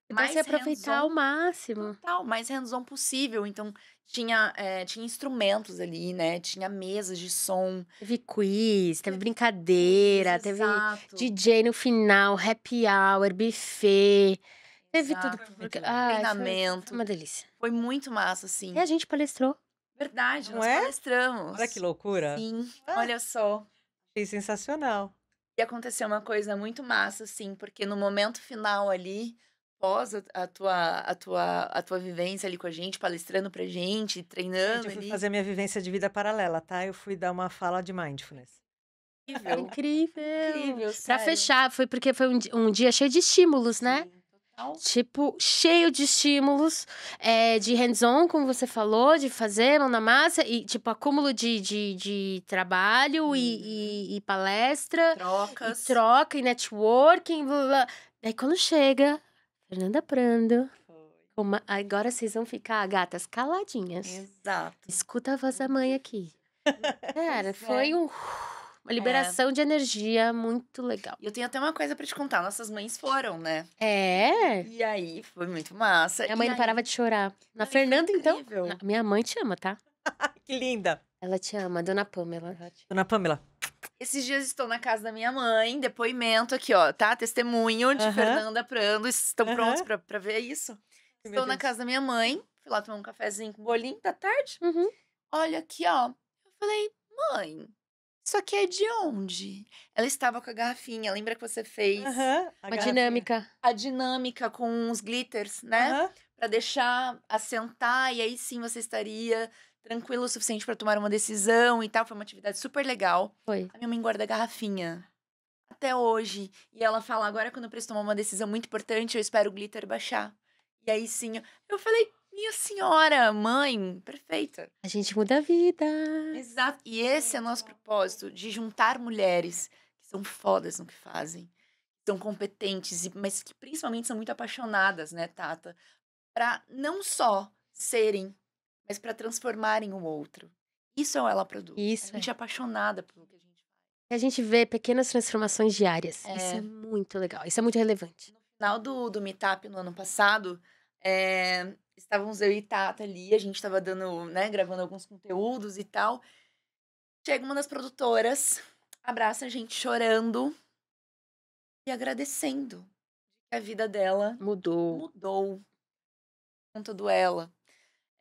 Pudesse aproveitar ao máximo. Total, mais hands-on possível. Então, tinha instrumentos ali, né? Tinha mesas de som. Teve quiz, teve brincadeira, teve Exato. DJ no final, happy hour, buffet. Teve Exato. tudo. Muito legal. Ai, Treinamento. foi uma delícia. Foi muito massa, assim. E a gente palestrou. Verdade, Não nós é? palestramos. Olha que loucura. Sim, Ah. olha só. Achei sensacional. E aconteceu uma coisa muito massa, assim, porque no momento final ali, pós a tua vivência ali com a gente, palestrando pra gente, Gente, treinando eu fui ali. fazer minha vivência de vida paralela, tá? Eu fui dar uma fala de mindfulness. Incrível. Incrível. Incrível, Pra sério. fechar, foi porque foi um dia cheio de estímulos, né? Sim, total. Tipo, cheio de estímulos, de hands-on, como você falou, de fazer mão na massa, e tipo, acúmulo de trabalho e palestra, Trocas. e troca, e networking, blá, blá. Daí quando chega, Fernanda Prando, agora vocês vão ficar, gatas, caladinhas. Exato. Escuta a voz da mãe aqui. Cara, Pois foi é. uma liberação de energia muito legal. E eu tenho até uma coisa pra te contar. Nossas mães foram, né? É. E aí, foi muito massa. Minha mãe E não aí, parava de chorar. Na aí foi Fernanda, então. incrível. Minha mãe te ama, tá? Que linda. Ela te ama, dona Pamela. Dona Pamela. Esses dias estou na casa da minha mãe, depoimento aqui, ó, tá? Testemunho de Aham. Fernanda Prando. Estão Aham. prontos pra ver isso? Meu Estou na Deus. casa da minha mãe, fui lá tomar um cafezinho com bolinho da tarde. Uhum. Olha aqui, ó. Eu falei, mãe, isso aqui é de onde? Ela estava com a garrafinha, lembra que você fez Aham. A Uma garrafinha. dinâmica. a dinâmica com os glitters, né? Aham. Pra deixar assentar e aí sim você estaria tranquilo o suficiente pra tomar uma decisão e tal. Foi uma atividade super legal. Foi. A minha mãe guarda a garrafinha até hoje. E ela fala, agora quando eu preciso tomar uma decisão muito importante, eu espero o glitter baixar. E aí sim, eu falei, minha senhora, mãe, perfeita. A gente muda a vida. Exato. E esse é o nosso propósito, de juntar mulheres que são fodas no que fazem, que são competentes, mas que principalmente são muito apaixonadas, né, Tata? Pra não só serem, mas pra transformarem o outro. Isso é o Ela Produz. Isso, A gente é apaixonada pelo que a gente faz. A gente vê pequenas transformações diárias. É. Isso é muito legal. Isso é muito relevante. No final do Meetup no ano passado, estávamos eu e Tata ali, a gente tava dando, né, gravando alguns conteúdos e tal. Chega uma das produtoras, abraça a gente chorando e agradecendo que a vida dela Mudou. mudou. conta do Ela.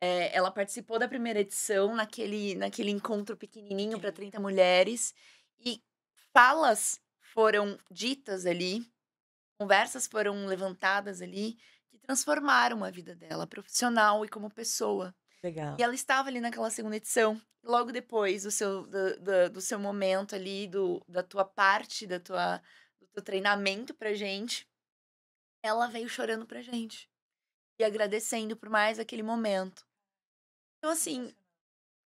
Ela participou da primeira edição naquele encontro pequenininho para 30 mulheres e falas foram ditas ali, conversas foram levantadas ali que transformaram a vida dela, profissional e como pessoa. Legal. E ela estava ali naquela segunda edição. Logo depois do seu momento ali, da tua parte, do teu treinamento pra gente, ela veio chorando pra gente. E agradecendo por mais aquele momento. Então, assim,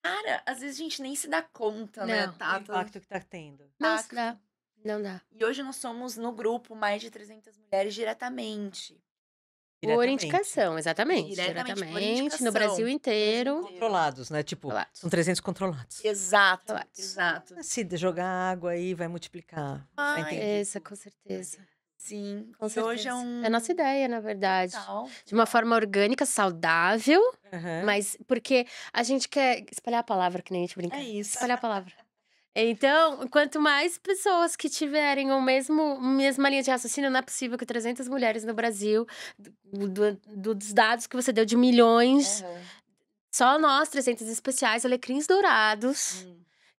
cara, às vezes a gente nem se dá conta, né, Não. O Tata? impacto que tá tendo. Não se dá. Não dá. E hoje nós somos, no grupo, mais de 300 mulheres diretamente. Por Diretamente. indicação, exatamente. Diretamente, por No Brasil indicação. inteiro. Controlados, né? Tipo, Controlados. são 300 controlados. Exato, Controlados. exato. Se jogar água aí, vai multiplicar. Ai, Entendi. Essa, com certeza. Sim. Com E hoje certeza. é É a nossa ideia, na verdade. Total. De uma forma orgânica, saudável, Aham. mas porque a gente quer espalhar a palavra, que nem a gente brinca. É isso. Espalhar a palavra. Então, quanto mais pessoas que tiverem mesma linha de raciocínio, não é possível que 300 mulheres no Brasil, dos dados que você deu de milhões, Aham. só nós, 300 especiais, alecrins dourados,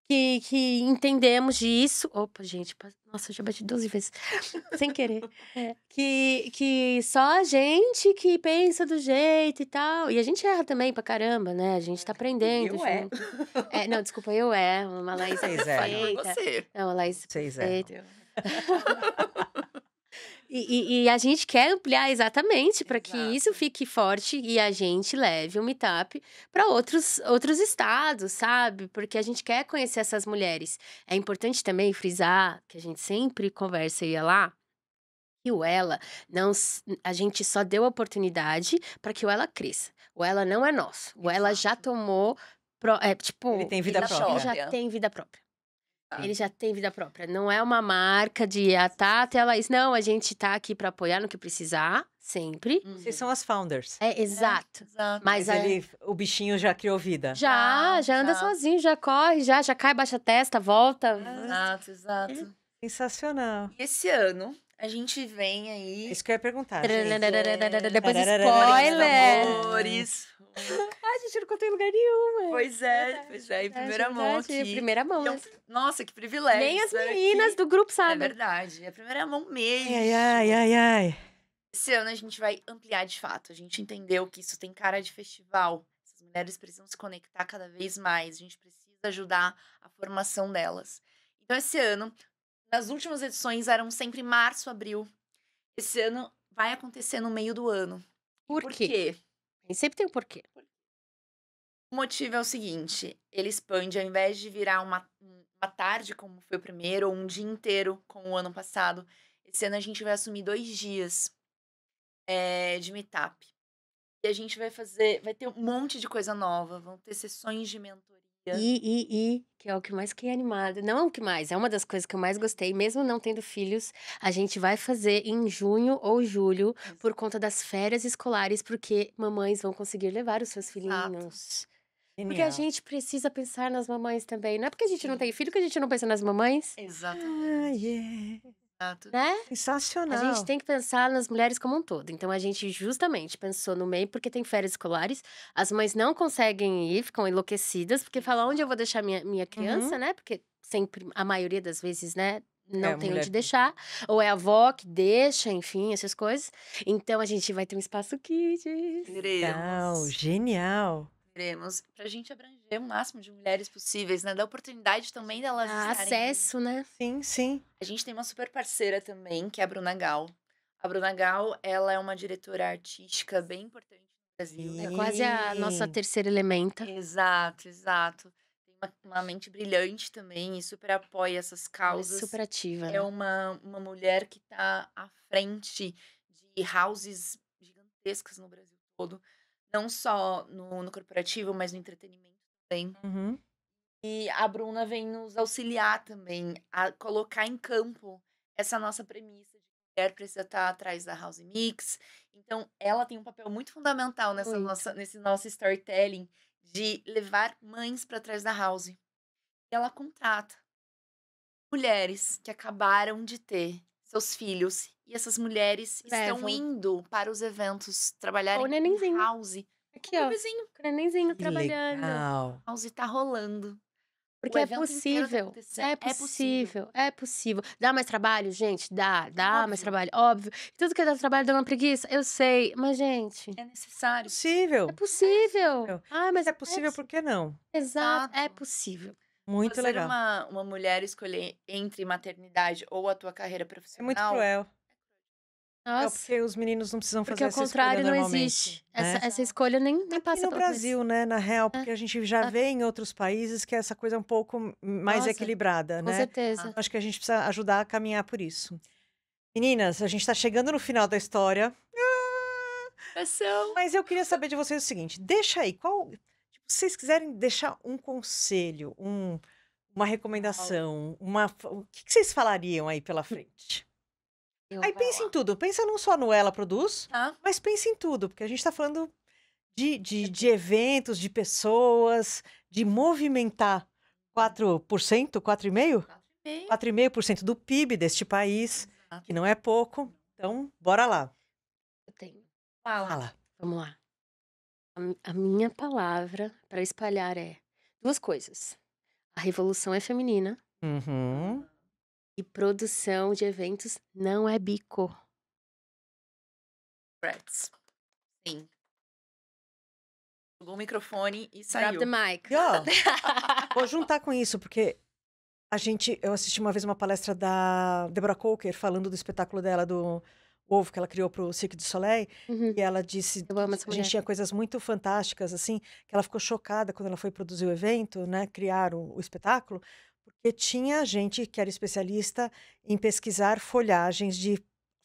que entendemos disso. Opa, gente, nossa, eu já bati 12 vezes, sem querer. Que só a gente que pensa do jeito e tal. E a gente erra também pra caramba, né? A gente tá aprendendo Eu junto. Não, desculpa, uma Laís Vocês Fale por perfeita. você. Não, a Laís Vocês perfeita. E a gente quer ampliar exatamente para que isso Exato. fique forte e a gente leve o Meetup para outros estados, sabe? Porque a gente quer conhecer essas mulheres. É importante também frisar que a gente sempre conversa e ia lá. E o Ela, a gente só deu oportunidade para que o Ela cresça. O Ela não é nosso. O Ela já Exato. tomou, Ele tem vida Vida própria. ele já própria. tem vida própria. Tá. Ele já tem vida própria. Não é uma marca de a Tata e a Laís. Não, a gente tá aqui para apoiar no que precisar, sempre. Vocês são as founders. Exato. Exato. Mas O bichinho já criou vida. já anda já. sozinho, já corre, já cai, baixa a testa, volta. Exato, exato. Sensacional. E esse ano, a gente vem É aí. isso que eu ia perguntar, gente. Depois Tararara. spoiler. Amores. Ai, gente, eu não contei em lugar nenhum. Pois é, em primeira mão verdade, aqui. primeira mão, E né? Nossa, que privilégio. Nem as estar meninas aqui. do grupo É sabem. verdade, é a primeira mão mesmo. Ai. Esse ano a gente vai ampliar de fato. A gente entendeu que isso tem cara de festival. Essas mulheres precisam se conectar cada vez mais. A gente precisa ajudar a formação delas. Então, esse ano, nas últimas edições eram sempre março, abril. Esse ano vai acontecer no meio do ano. Por Por quê? quê? E sempre tem um porquê. O motivo é o seguinte: ele expande, ao invés de virar uma tarde, como foi o primeiro, ou um dia inteiro, como o ano passado, esse ano a gente vai assumir 2 dias de meetup. E a gente vai ter um monte de coisa nova, vão ter sessões de mentoria. Que é o que mais fiquei animada. Não é o que mais, é uma das coisas que eu mais gostei, mesmo não tendo filhos, a gente vai fazer em junho ou julho, por conta das férias escolares, porque mamães vão conseguir levar os seus filhinhos. Porque a Genial. gente precisa pensar nas mamães também. Não é porque a gente não Sim. tem filho que a gente não pensa nas mamães, Exatamente. Exato. né? A Sensacional. gente tem que pensar nas mulheres como um todo. Então, a gente justamente pensou no MEI porque tem férias escolares. As mães não conseguem ir, ficam enlouquecidas, porque falam onde eu vou deixar minha criança, né? Porque sempre, a maioria das vezes, né? Não tem mulher- onde deixar. Ou é a avó que deixa, enfim, essas coisas. Então, a gente vai ter um espaço kids. Legal, genial. Teremos. Pra gente abranger o máximo de mulheres possíveis, né? Dar oportunidade também delas estarem... Acesso, né? Sim. A gente tem uma super parceira também, que é a Bruna Gal. A Bruna Gal, ela é uma diretora artística bem importante no Brasil. É quase a nossa Sim. terceira elementa. Exato. Tem uma mente brilhante também e super apoia essas Ela é causas. super ativa. É né? uma mulher que tá à frente de houses gigantescas no Brasil todo. Não só no corporativo, mas no entretenimento também. Uhum. E a Bruna vem nos auxiliar também a colocar em campo essa nossa premissa de que a mulher precisa estar atrás da House Mix. Então, ela tem um papel muito fundamental Muito. nesse nosso storytelling de levar mães para trás da House. E ela contrata mulheres que acabaram de ter seus filhos. E essas mulheres estão Levam. indo para os eventos, Ó, o trabalharem com nenenzinho. house. Aqui, O ó. bebezinho, O nenenzinho Que trabalhando. legal. house tá rolando. Porque O é evento inteiro tá possível. acontecendo. É É possível. possível. É possível. Dá mais trabalho, gente? Dá mais Óbvio. trabalho, óbvio. Tudo que dá trabalho dá uma preguiça, eu sei. Mas, gente, É necessário. é Possível. possível. Ah, Se mas é possível, por que não? exato, é Exato. possível. Muito Fazer legal. uma mulher escolher entre maternidade ou a tua carreira É muito profissional. cruel. Não, Nossa, porque os meninos não precisam porque fazer ao essa escolha contrário não normalmente, existe. né? Essa escolha nem Aqui passa no pela cabeça. Brasil, né, na real, É, porque a gente já exato. vê em outros países que essa coisa é um pouco mais Nossa, equilibrada, com né? certeza. Acho que a gente precisa ajudar a caminhar por isso. Meninas, a gente está chegando no final da história, Pressão. mas eu queria saber de vocês o seguinte: deixa aí, tipo, se vocês quiserem deixar um conselho, uma Uau. recomendação, o que vocês falariam aí pela frente? Eu, Aí Vai pensa em lá. tudo, pensa não só no Ela Produz, Tá? mas pensa em tudo, porque a gente está falando de eventos, de pessoas, de movimentar 4%, 4,5%? 4,5. 4,5% do PIB deste país, Exato. que não é pouco. Então, bora lá. eu tenho. Fala. Fala. Vamos lá. A minha palavra para espalhar é duas coisas. A revolução é feminina Uhum. e produção de eventos não é bico. Frets. Sim. Pegou o microfone e Drop saiu. the mic. E ó, vou juntar com isso, porque eu assisti uma vez uma palestra da Deborah Coker falando do espetáculo dela, do Ovo, que ela criou para o Cirque du Soleil, Uhum. e ela disse Eu amo que essa a gente mulher. tinha coisas muito fantásticas, assim, que ela ficou chocada quando ela foi produzir o evento, né, criar o espetáculo, porque tinha gente que era especialista em pesquisar folhagens de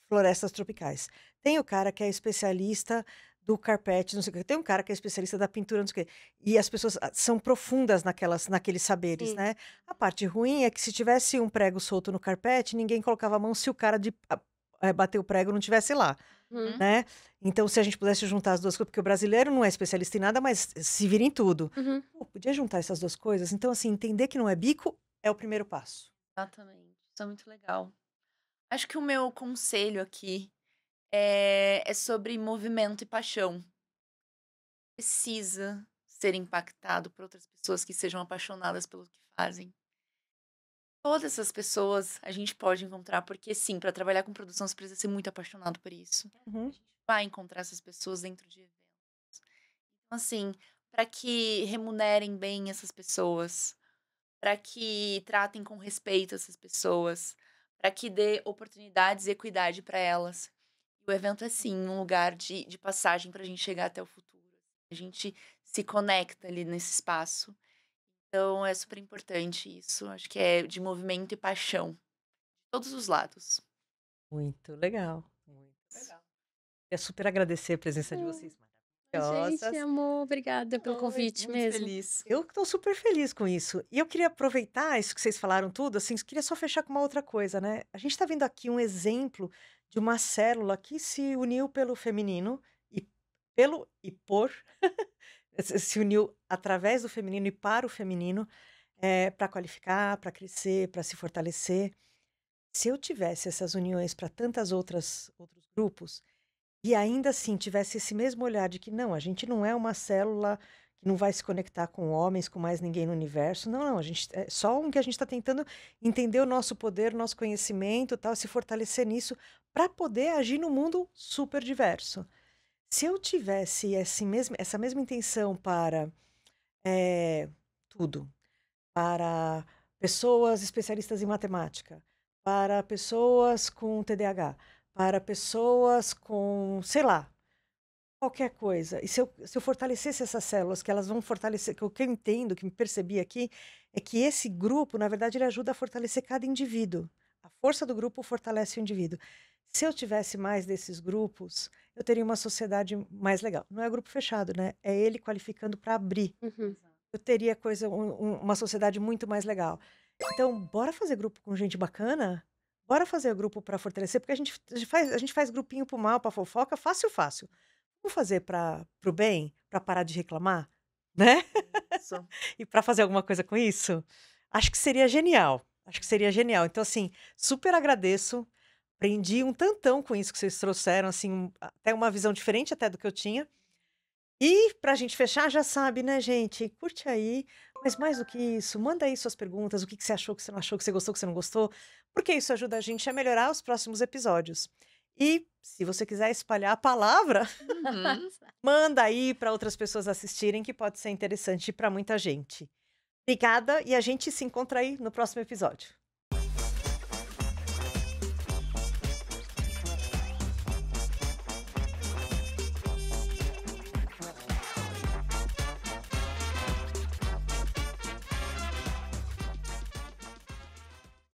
florestas tropicais. Tem o cara que é especialista do carpete, não sei o quê. Tem um cara que é especialista da pintura, não sei o quê. E as pessoas são profundas naqueles saberes, Sim. né? A parte ruim é que se tivesse um prego solto no carpete, ninguém colocava a mão se o cara de bater o prego não tivesse lá, Uhum. né? Então, se a gente pudesse juntar as duas coisas, porque o brasileiro não é especialista em nada, mas se vira em tudo. Uhum. Pô, podia juntar essas duas coisas. Então, assim, entender que não é bico é o primeiro passo. Exatamente. Isso é muito legal. Acho que o meu conselho aqui é sobre movimento e paixão. Precisa ser impactado por outras pessoas que sejam apaixonadas pelo que fazem. Todas essas pessoas a gente pode encontrar, porque sim, para trabalhar com produção você precisa ser muito apaixonado por isso. Uhum. A gente vai encontrar essas pessoas dentro de eventos. Então, assim, para que remunerem bem essas pessoas, para que tratem com respeito essas pessoas, para que dê oportunidades e equidade para elas. O evento é sim um lugar de passagem para a gente chegar até o futuro. A gente se conecta ali nesse espaço. Então é super importante isso. Acho que é de movimento e paixão. De todos os lados. Muito legal. Muito Legal. Queria super agradecer a presença de Hum. vocês Gente, maravilhosas. amor, obrigada pelo Ai, convite muito mesmo. feliz. Eu estou super feliz com isso. E eu queria aproveitar isso que vocês falaram tudo, assim, queria só fechar com uma outra coisa, né? A gente está vendo aqui um exemplo de uma célula que se uniu pelo feminino e por se uniu através do feminino e para o feminino, para qualificar, para crescer, para se fortalecer. Se eu tivesse essas uniões para outros grupos, e ainda assim tivesse esse mesmo olhar de que não, a gente não é uma célula que não vai se conectar com homens, com mais ninguém no universo. Não, a gente é só um que a gente está tentando entender o nosso poder, o nosso conhecimento, tal, se fortalecer nisso para poder agir no mundo super diverso. Se eu tivesse essa mesma intenção para tudo, para pessoas especialistas em matemática, para pessoas com TDAH, para pessoas com, sei lá, qualquer coisa. E se eu fortalecesse essas células, que elas vão fortalecer, que o que eu entendo, que me percebi aqui, é que esse grupo, na verdade, ele ajuda a fortalecer cada indivíduo. A força do grupo fortalece o indivíduo. Se eu tivesse mais desses grupos, eu teria uma sociedade mais legal. Não é grupo fechado, né? É ele qualificando para abrir. Uhum. Eu teria uma sociedade muito mais legal. Então, bora fazer grupo com gente bacana? Bora fazer grupo para fortalecer, porque a gente faz grupinho pro mal, pra fofoca, fácil, fácil. Vamos fazer para o bem, para parar de reclamar, né? Isso. E para fazer alguma coisa com isso? Acho que seria genial. Acho que seria genial. Então, assim, super agradeço. Aprendi um tantão com isso que vocês trouxeram, assim, até uma visão diferente até do que eu tinha. E pra gente fechar, já sabe, né, gente? Curte aí, mas mais do que isso, manda aí suas perguntas, o que que você achou, o que você não achou, o que você gostou, o que você não gostou, porque isso ajuda a gente a melhorar os próximos episódios. E se você quiser espalhar a palavra, Uhum. manda aí para outras pessoas assistirem, que pode ser interessante para muita gente. Obrigada e a gente se encontra aí no próximo episódio.